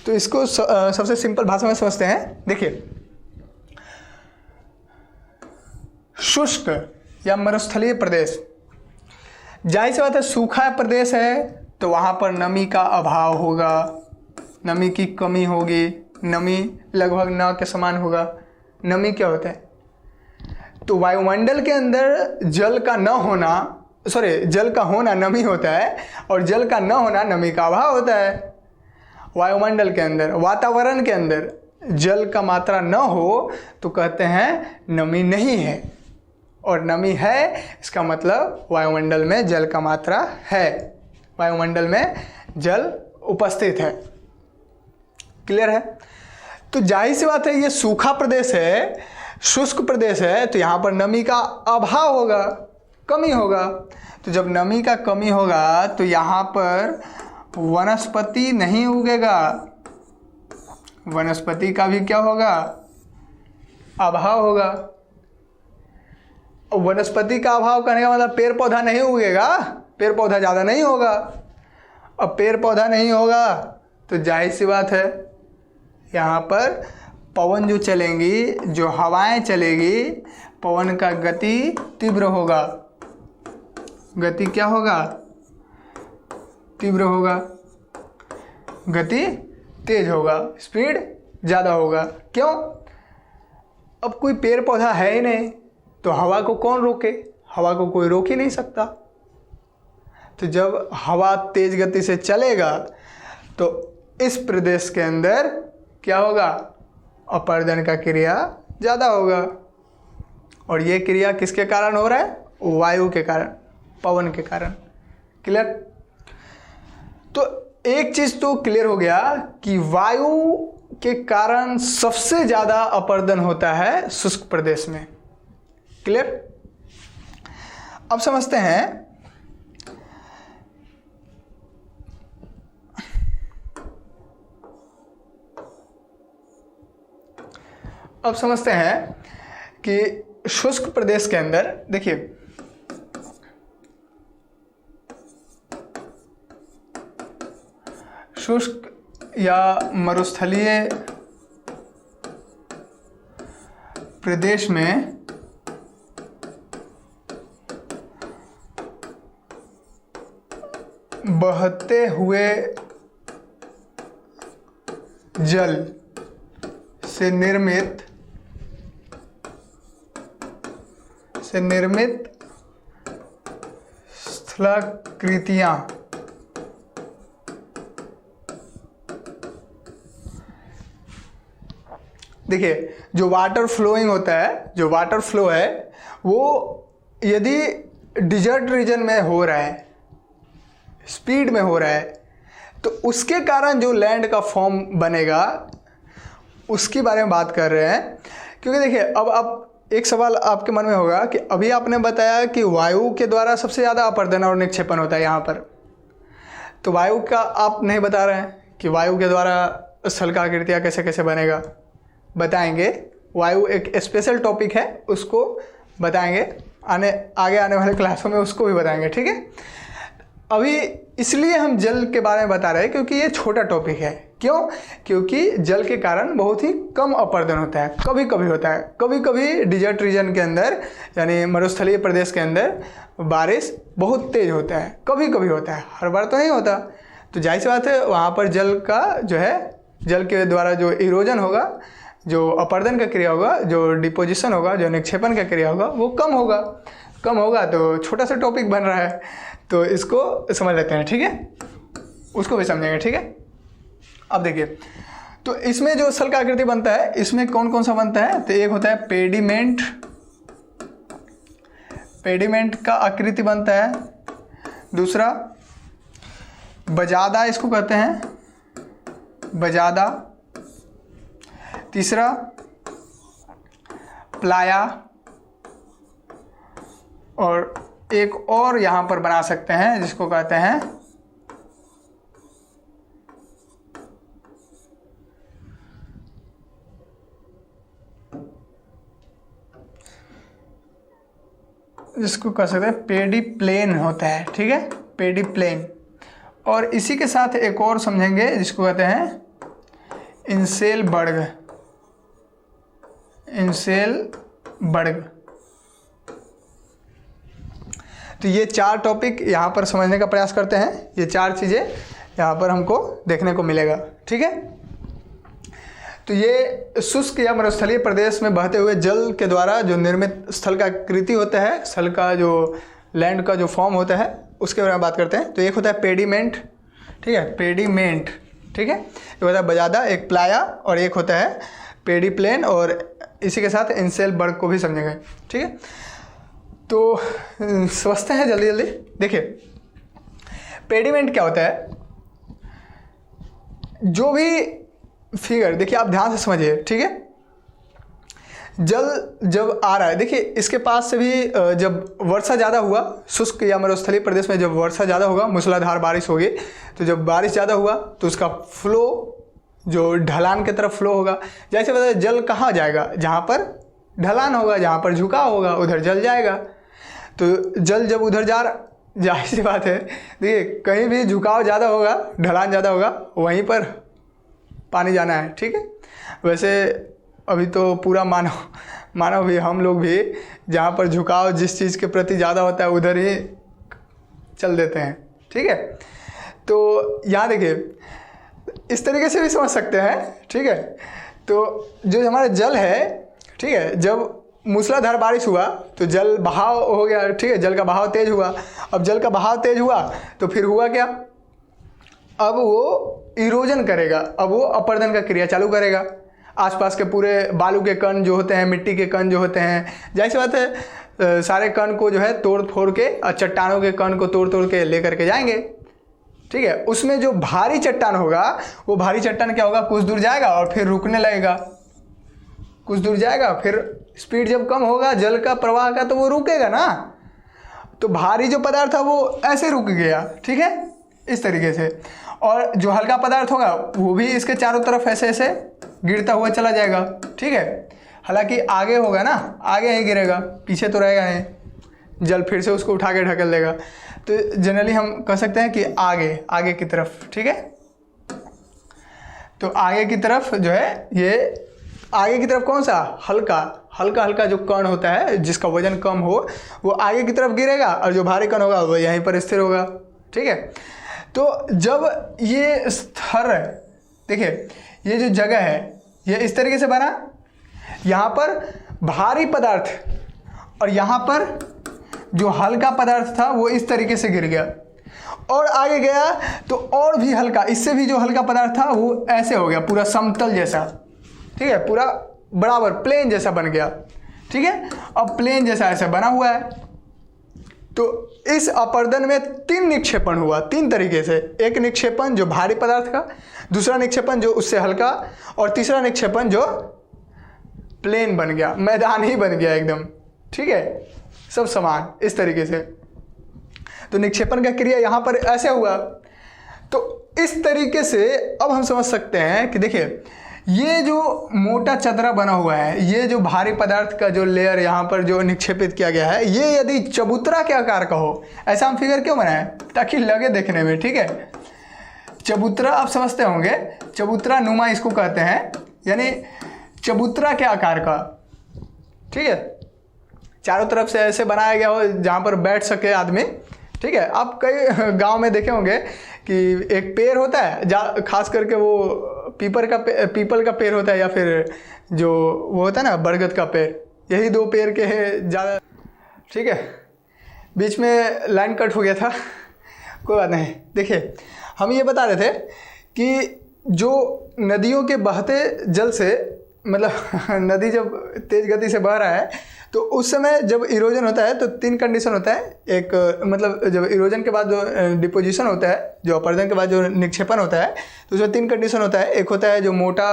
तो इसको सबसे सिंपल भाषा में समझते हैं। देखिए, शुष्क या मरुस्थलीय प्रदेश, जाहिर सी बात है, सूखा प्रदेश है तो वहाँ पर नमी का अभाव होगा, नमी की कमी होगी, नमी लगभग न के समान होगा। नमी क्या होता है? तो वायुमंडल के अंदर जल का होना नमी होता है और जल का न होना नमी का अभाव होता है। वायुमंडल के अंदर, वातावरण के अंदर जल का मात्रा न हो तो कहते हैं नमी नहीं है, और नमी है इसका मतलब वायुमंडल में जल का मात्रा है, वायुमंडल में जल उपस्थित है। क्लियर है? तो जाहिर सी बात है, ये सूखा प्रदेश है, शुष्क प्रदेश है, तो यहाँ पर नमी का अभाव होगा, कमी होगा। तो जब नमी का कमी होगा तो यहाँ पर वनस्पति नहीं उगेगा, वनस्पति का भी क्या होगा? अभाव होगा। वनस्पति का अभाव करने का मतलब पेड़ पौधा नहीं उगेगा, पेड़ पौधा ज़्यादा नहीं होगा। अब पेड़ पौधा नहीं होगा तो जाहिर सी बात है, यहाँ पर पवन जो चलेंगी, जो हवाएं चलेगी, पवन का गति तीव्र होगा। गति क्या होगा? तीव्र होगा, गति तेज होगा, स्पीड ज़्यादा होगा। क्यों? अब कोई पेड़ पौधा है ही नहीं तो हवा को कौन रोके? हवा को कोई रोक ही नहीं सकता। तो जब हवा तेज गति से चलेगा तो इस प्रदेश के अंदर क्या होगा? अपर्दन का क्रिया ज़्यादा होगा। और ये क्रिया किसके कारण हो रहा है? वायु के कारण, पवन के कारण। क्लियर? तो एक चीज़ तो क्लियर हो गया कि वायु के कारण सबसे ज़्यादा अपर्दन होता है शुष्क प्रदेश में। क्लियर? अब समझते हैं कि शुष्क प्रदेश के अंदर देखिए, शुष्क या मरुस्थलीय प्रदेश में बहते हुए जल से निर्मित स्थलाकृतियां देखिए, जो वाटर फ्लोइंग होता है, जो वाटर फ्लो है वो यदि डिजर्ट रीजन में हो रहा है, स्पीड में हो रहा है, तो उसके कारण जो लैंड का फॉर्म बनेगा उसके बारे में बात कर रहे हैं। क्योंकि देखिए, अब आप एक सवाल आपके मन में होगा कि अभी आपने बताया कि वायु के द्वारा सबसे ज़्यादा अपर्दन और निक्षेपण होता है यहाँ पर, तो वायु का आप नहीं बता रहे हैं कि वायु के द्वारा स्थलाकृतियाँ कैसे कैसे बनेगा। बताएंगे, वायु एक स्पेशल टॉपिक है, उसको बताएंगे, आगे आने वाले क्लासों में उसको भी बताएंगे, ठीक है। अभी इसलिए हम जल के बारे में बता रहे हैं क्योंकि ये छोटा टॉपिक है। क्यों? क्योंकि जल के कारण बहुत ही कम अपर्दन होता है, कभी कभी होता है। कभी कभी डिजर्ट रीजन के अंदर यानी मरुस्थलीय प्रदेश के अंदर बारिश बहुत तेज़ होता है, कभी कभी होता है, हर बार तो नहीं होता। तो जाहिर सी बात है, वहाँ पर जल का जो है, जल के द्वारा जो इरोजन होगा, जो अपर्दन का क्रिया होगा, जो डिपोजिशन होगा, जो निक्षेपण का क्रिया होगा, वो कम होगा। तो छोटा सा टॉपिक बन रहा है, तो इसको समझ लेते हैं, ठीक है, उसको भी समझेंगे, ठीक है। अब देखिए, तो इसमें जो स्थल का आकृति बनता है, इसमें कौन कौन सा बनता है, तो एक होता है पेडिमेंट, पेडिमेंट का आकृति बनता है। दूसरा बजादा, इसको कहते हैं बजादा। तीसरा प्लाया, और एक और यहाँ पर बना सकते हैं जिसको कहते हैं पेडी प्लेन होता है, ठीक है, पेडी प्लेन। और इसी के साथ एक और समझेंगे जिसको कहते हैं इंसेलबर्ग, इंसेलबर्ग। तो ये चार टॉपिक यहाँ पर समझने का प्रयास करते हैं, ये चार चीज़ें यहाँ पर हमको देखने को मिलेगा, ठीक है। तो ये शुष्क या मरुस्थलीय प्रदेश में बहते हुए जल के द्वारा जो निर्मित स्थल का आकृति होता है, स्थल का जो लैंड का जो फॉर्म होता है, उसके बारे में बात करते हैं। तो एक होता है पेडिमेंट, ठीक है, पेडिमेंट, ठीक है, एक होता है बजादा, एक प्लाया, और एक होता है पेडी प्लेन, और इसी के साथ इंसेलबर्ग को भी समझेंगे, ठीक है। तो समझते हैं जल्दी जल्दी। देखिए, पेडिमेंट क्या होता है, जो भी फिगर, देखिए आप ध्यान से समझिए, ठीक है। जल जब आ रहा है, देखिए इसके पास से भी जब वर्षा ज़्यादा हुआ, शुष्क या मरुस्थलीय प्रदेश में जब वर्षा ज़्यादा होगा, मूसलाधार बारिश होगी, तो जब बारिश ज़्यादा हुआ तो उसका फ्लो जो ढलान की तरफ फ्लो होगा। जैसे बताया, जल कहाँ जाएगा, जहाँ पर ढलान होगा, जहाँ पर झुकाव होगा, उधर जल जाएगा। तो जल जब उधर जाहिर सी बात है, देखिए कहीं भी झुकाव ज़्यादा होगा, ढलान ज़्यादा होगा, वहीं पर पानी जाना है, ठीक है। वैसे अभी तो पूरा मानव भी, हम लोग भी, जहाँ पर झुकाव जिस चीज़ के प्रति ज़्यादा होता है उधर ही चल देते हैं, ठीक है। तो यहाँ देखिए, इस तरीके से भी समझ सकते हैं, ठीक है। तो जो हमारा जल है, ठीक है, जब मूसलाधार बारिश हुआ तो जल बहाव हो गया, ठीक है, जल का बहाव तेज हुआ। अब जल का बहाव तेज हुआ तो फिर हुआ क्या, अब वो इरोजन करेगा, अब वो अपर्दन का क्रिया चालू करेगा। आसपास के पूरे बालू के कण जो होते हैं, मिट्टी के कण जो होते हैं, जाहिर सी बात है सारे कण को जो है तोड़ फोड़ के, और चट्टानों के कण को तोड़ तोड़ के लेकर के जाएंगे, ठीक है। उसमें जो भारी चट्टान होगा, वो भारी चट्टान क्या होगा, कुछ दूर जाएगा और फिर रुकने लगेगा, कुछ दूर जाएगा, फिर स्पीड जब कम होगा जल का प्रवाह का, तो वो रुकेगा ना। तो भारी जो पदार्थ था वो ऐसे रुक गया, ठीक है, इस तरीके से। और जो हल्का पदार्थ होगा वो भी इसके चारों तरफ ऐसे ऐसे गिरता हुआ चला जाएगा, ठीक है। हालांकि आगे होगा ना, आगे ही गिरेगा, पीछे तो रहेगा नहीं, जल फिर से उसको उठा के ढकेल देगा। तो जनरली हम कह सकते हैं कि आगे की तरफ, ठीक है। तो आगे की तरफ जो है ये आगे की तरफ कौन सा हल्का हल्का जो कण होता है जिसका वजन कम हो वो आगे की तरफ गिरेगा और जो भारी कण होगा वो यहीं पर स्थिर होगा। ठीक है, तो जब ये स्तर है, देखिए ये जो जगह है ये इस तरीके से बना, यहाँ पर भारी पदार्थ और यहाँ पर जो हल्का पदार्थ था वो इस तरीके से गिर गया, और आगे गया तो और भी हल्का, इससे भी जो हल्का पदार्थ था वो ऐसे हो गया पूरा समतल जैसा। ठीक है, पूरा बराबर प्लेन जैसा बन गया। ठीक है, अब प्लेन जैसा ऐसे बना हुआ है। तो इस अपर्दन में 3 निक्षेपण हुआ, 3 तरीके से। एक निक्षेपण जो भारी पदार्थ का, दूसरा निक्षेपण जो उससे हल्का, और तीसरा निक्षेपण जो प्लेन बन गया, मैदान ही बन गया एकदम। ठीक है, सब समान इस तरीके से। तो निक्षेपण का क्रिया यहाँ पर ऐसे हुआ। तो इस तरीके से अब हम समझ सकते हैं कि देखिए ये जो मोटा चदरा बना हुआ है, ये जो भारी पदार्थ का जो लेयर यहाँ पर जो निक्षेपित किया गया है, ये यदि चबूतरा के आकार का हो, ऐसा हम फिगर क्यों बनाए, ताकि लगे देखने में। ठीक है, चबूतरा आप समझते होंगे, चबूतरा नुमा इसको कहते हैं, यानी चबूतरा के आकार का। ठीक है, चारों तरफ से ऐसे बनाया गया हो जहाँ पर बैठ सके आदमी। ठीक है, आप कई गांव में देखे होंगे कि एक पेड़ होता है, खास करके वो पीपल का पेड़ होता है, या फिर जो वो होता है ना बरगद का पेड़, यही 2 पेड़ के हैं ज़्यादा। ठीक है, बीच में लाइन कट हो गया था, कोई बात नहीं। देखिए हम ये बता रहे थे कि जो नदियों के बहते जल से, मतलब नदी जब तेज़ गति से बह रहा है तो उस समय जब इरोजन होता है तो 3 कंडीशन होता है। एक मतलब जब इरोजन के बाद जो डिपोजिशन होता है, जो अपर्दन के बाद जो निक्षेपण होता है, तो उसमें 3 कंडीशन होता है। एक होता है जो मोटा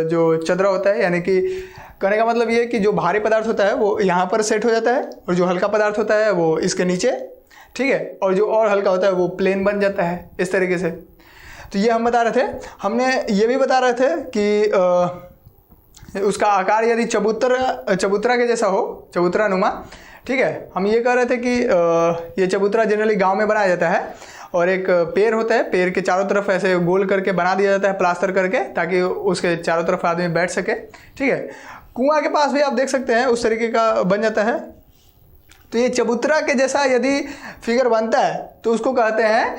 जो चदरा होता है, यानी कि कहने का मतलब ये है कि जो भारी पदार्थ होता है वो यहाँ पर सेट हो जाता है, और जो हल्का पदार्थ होता है वो इसके नीचे। ठीक है, और जो और हल्का होता है वो प्लेन बन जाता है इस तरीके से। तो ये हम बता रहे थे। हमने ये भी बता रहे थे कि उसका आकार यदि चबूतरा के जैसा हो, चबूतरा नुमा। ठीक है, हम ये कह रहे थे कि ये चबूतरा जनरली गांव में बनाया जाता है, और एक पेड़ होता है, पेड़ के चारों तरफ ऐसे गोल करके बना दिया जाता है प्लास्टर करके, ताकि उसके चारों तरफ आदमी बैठ सके। ठीक है, कुआं के पास भी आप देख सकते हैं उस तरीके का बन जाता है। तो ये चबूतरा के जैसा यदि फिगर बनता है तो उसको कहते हैं,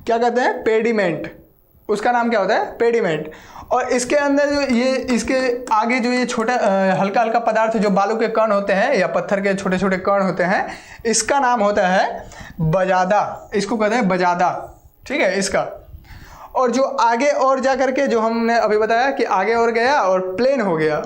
क्या कहते हैं, पेडिमेंट। उसका नाम क्या होता है, पेडिमेंट। और इसके अंदर जो ये, इसके आगे जो ये छोटा हल्का हल्का पदार्थ जो बालू के कण होते हैं या पत्थर के छोटे छोटे कण होते हैं, इसका नाम होता है बजादा। इसको कहते हैं बजादा। ठीक है, इसका। और जो आगे और जा करके जो हमने अभी बताया कि आगे और गया और प्लेन हो गया,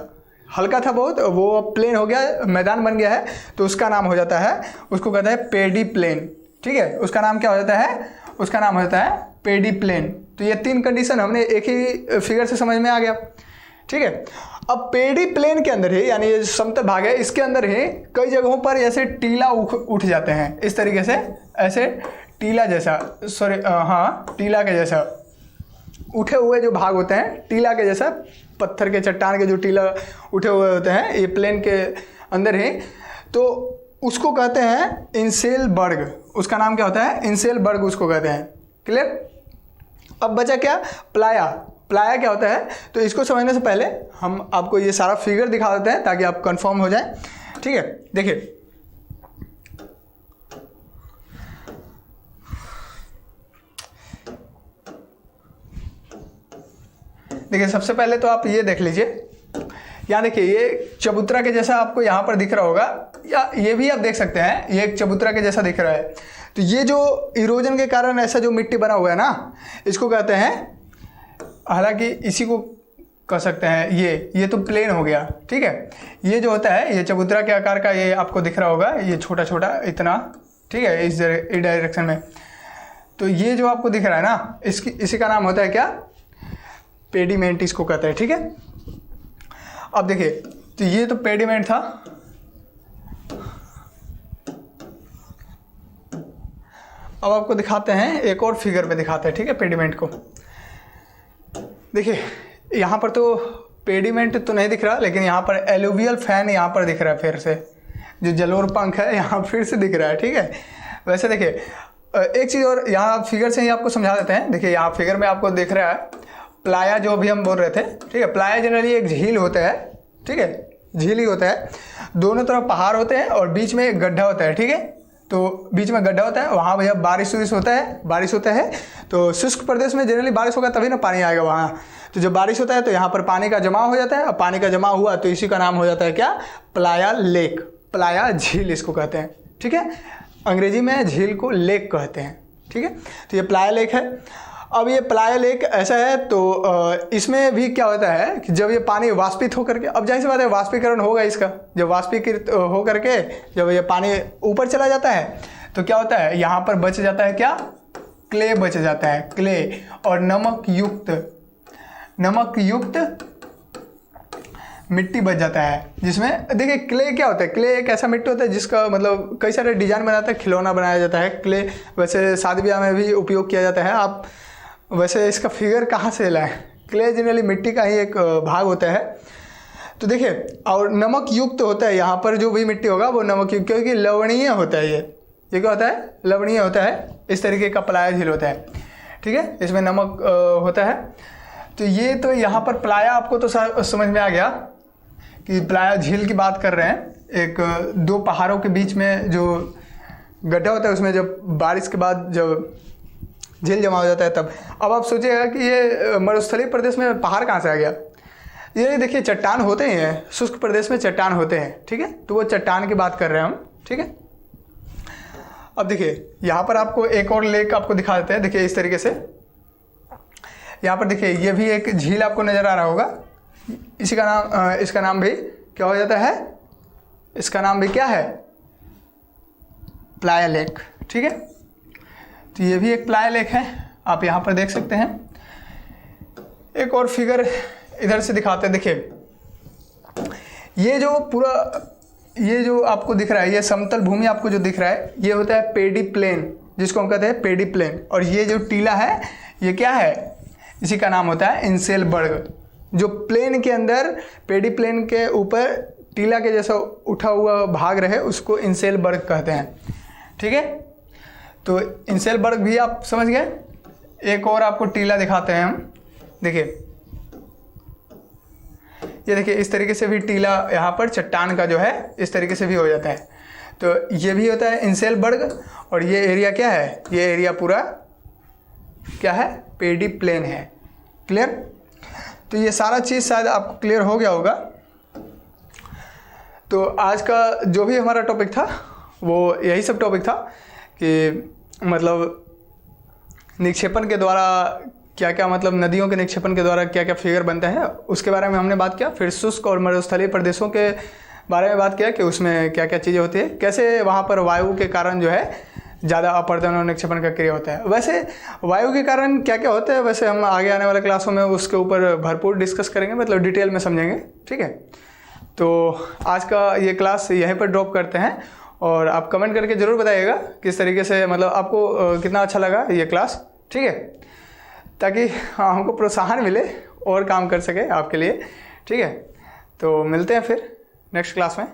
हल्का था बहुत, वो प्लेन हो गया, मैदान बन गया है, तो उसका नाम हो जाता है, उसको कहते हैं पेडी प्लेन। ठीक है, उसका नाम क्या हो जाता है, उसका नाम हो जाता है पेडी प्लेन। तो ये 3 कंडीशन हमने एक ही फिगर से समझ में आ गया। ठीक है, अब पेडी प्लेन के अंदर ही, यानी ये समतल भाग है, इसके अंदर ही कई जगहों पर ऐसे टीला उठ जाते हैं इस तरीके से, ऐसे टीला जैसा, टीला के जैसा उठे हुए जो भाग होते हैं, टीला के जैसा, पत्थर के चट्टान के जो टीला उठे हुए होते हैं ये प्लेन के अंदर ही, तो उसको कहते हैं इंसेलबर्ग। उसका नाम क्या होता है, इंसेलबर्ग उसको कहते हैं। क्लियर। अब बचा क्या, प्लाया। प्लाया क्या होता है, तो इसको समझने से पहले हम आपको ये सारा फिगर दिखा देते हैं ताकि आप कंफर्म हो जाए। ठीक है, देखिए सबसे पहले तो आप ये देख लीजिए, यहाँ देखिए ये चबूतरा के जैसा आपको यहाँ पर दिख रहा होगा, या ये भी आप देख सकते हैं, ये एक चबूतरा के जैसा दिख रहा है। तो ये जो इरोजन के कारण ऐसा जो मिट्टी बना हुआ है ना, इसको कहते हैं, हालांकि इसी को कह सकते हैं, ये तो प्लेन हो गया। ठीक है, ये जो होता है ये चबूतरा के आकार का, ये आपको दिख रहा होगा, ये छोटा छोटा इतना। ठीक है, इस डायरेक्शन में। तो ये जो आपको दिख रहा है ना, इसी का नाम होता है क्या, पेडिमेंट इसको कहते हैं। ठीक है, अब देखिए तो ये तो पेडिमेंट था। अब आपको दिखाते हैं, एक और फिगर में दिखाते हैं। ठीक है, पेडिमेंट को देखिए, यहाँ पर तो पेडिमेंट तो नहीं दिख रहा, लेकिन यहाँ पर एलुवियल फैन यहाँ पर दिख रहा है, फिर से जो जलोर पंख है यहाँ फिर से दिख रहा है। ठीक है, वैसे देखिए एक चीज़ और यहाँ फिगर से ही आपको समझा देते हैं। देखिए यहाँ फिगर में आपको दिख रहा है, प्लाया जो अभी हम बोल रहे थे, ठीक है, प्लाया जनरली एक झील होता है, ठीक है, झील ही होता है, दोनों तरफ पहाड़ होते हैं और बीच में एक गड्ढा होता है, ठीक है, तो बीच में गड्ढा होता है, वहाँ भैया बारिश होता है तो शुष्क प्रदेश में जनरली बारिश होगा तभी ना पानी आएगा वहाँ। तो जब बारिश होता है तो यहाँ पर पानी का जमा हो जाता है, और पानी का जमा हुआ तो इसी का नाम हो जाता है क्या, प्लाया लेक, प्लाया झील इसको कहते हैं, ठीक है, अंग्रेजी में झील को लेक कहते हैं, ठीक है। तो ये प्लाया लेक है। अब ये प्लाया लेक ऐसा है तो इसमें भी क्या होता है कि जब ये पानी वाष्पित होकर के, अब जाहिर सी बात है वाष्पीकरण होगा इसका, जब वाष्पीकृत हो करके जब ये पानी ऊपर चला जाता है तो क्या होता है, यहाँ पर बच जाता है क्या, क्ले बच जाता है, क्ले, और नमक युक्त मिट्टी बच जाता है, जिसमें देखिए क्ले क्या होता है, क्ले एक ऐसा मिट्टी होता है जिसका मतलब कई सारे डिजाइन बनाता है, खिलौना बनाया जाता है, क्ले वैसे शादी ब्याह में भी उपयोग किया जाता है। आप वैसे इसका फिगर कहाँ से लाएं, क्ले जनरली मिट्टी का ही एक भाग होता है। तो देखिए, और नमक युक्त होता है, यहाँ पर जो भी मिट्टी होगा वो नमक युक्त, क्योंकि लवणीय होता है, ये क्या होता है, लवणीय होता है, इस तरीके का प्लाया झील होता है, ठीक है, इसमें नमक होता है। तो ये तो यहाँ पर प्लाया आपको तो समझ में आ गया कि प्लाया झील की बात कर रहे हैं, एक दो पहाड़ों के बीच में जो गड्ढा होता है उसमें जब बारिश के बाद जब झील जमा हो जाता है तब। अब आप सोचिएगा कि ये मरुस्थलीय प्रदेश में पहाड़ कहाँ से आ गया, ये देखिए चट्टान होते ही हैं, शुष्क प्रदेश में चट्टान होते हैं, ठीक है, तो वो चट्टान की बात कर रहे हैं हम, ठीक है। अब देखिए यहाँ पर आपको एक और लेक आपको दिखा देते हैं, देखिए इस तरीके से, यहाँ पर देखिए ये भी एक झील आपको नज़र आ रहा होगा, इसका नाम भी क्या हो जाता है, इसका नाम भी क्या है, प्लाया लेक, ठीक है। तो ये भी एक प्लाया लेक है, आप यहाँ पर देख सकते हैं। एक और फिगर इधर से दिखाते हैं, देखिए ये जो पूरा ये जो आपको दिख रहा है, ये समतल भूमि आपको जो दिख रहा है, ये होता है पेडी प्लेन, जिसको हम कहते हैं पेडी प्लेन, और ये जो टीला है ये क्या है, इसी का नाम होता है इंसेलबर्ग। जो प्लेन के अंदर, पेडी प्लेन के ऊपर टीला के जैसा उठा हुआ भाग रहे उसको इंसेलबर्ग कहते हैं, ठीक है। तो इंसेलबर्ग भी आप समझ गए। एक और आपको टीला दिखाते हैं हम, देखिए ये देखिए इस तरीके से भी टीला यहाँ पर चट्टान का जो है इस तरीके से भी हो जाता है, तो ये भी होता है इंसेलबर्ग। और ये एरिया क्या है, ये एरिया पूरा क्या है, पेडी प्लेन है, क्लियर। तो ये सारा चीज़ शायद आपको क्लियर हो गया होगा। तो आज का जो भी हमारा टॉपिक था वो यही सब टॉपिक था कि मतलब निक्षेपण के द्वारा क्या क्या, मतलब नदियों के निक्षेपण के द्वारा क्या क्या फिगर बनता है उसके बारे में हमने बात किया। फिर शुष्क और मरुस्थलीय प्रदेशों के बारे में बात किया कि उसमें क्या क्या चीज़ें होती है, कैसे वहाँ पर वायु के कारण जो है ज़्यादा अपवर्तन और निक्षेपण का क्रिया होता है। वैसे वायु के कारण क्या क्या होता है वैसे हम आगे आने वाले क्लासों में उसके ऊपर भरपूर डिस्कस करेंगे, मतलब डिटेल में समझेंगे, ठीक है। तो आज का ये क्लास यहीं पर ड्रॉप करते हैं, और आप कमेंट करके ज़रूर बताइएगा किस तरीके से, मतलब आपको कितना अच्छा लगा ये क्लास, ठीक है, ताकि हमको प्रोत्साहन मिले और काम कर सके आपके लिए, ठीक है। तो मिलते हैं फिर नेक्स्ट क्लास में।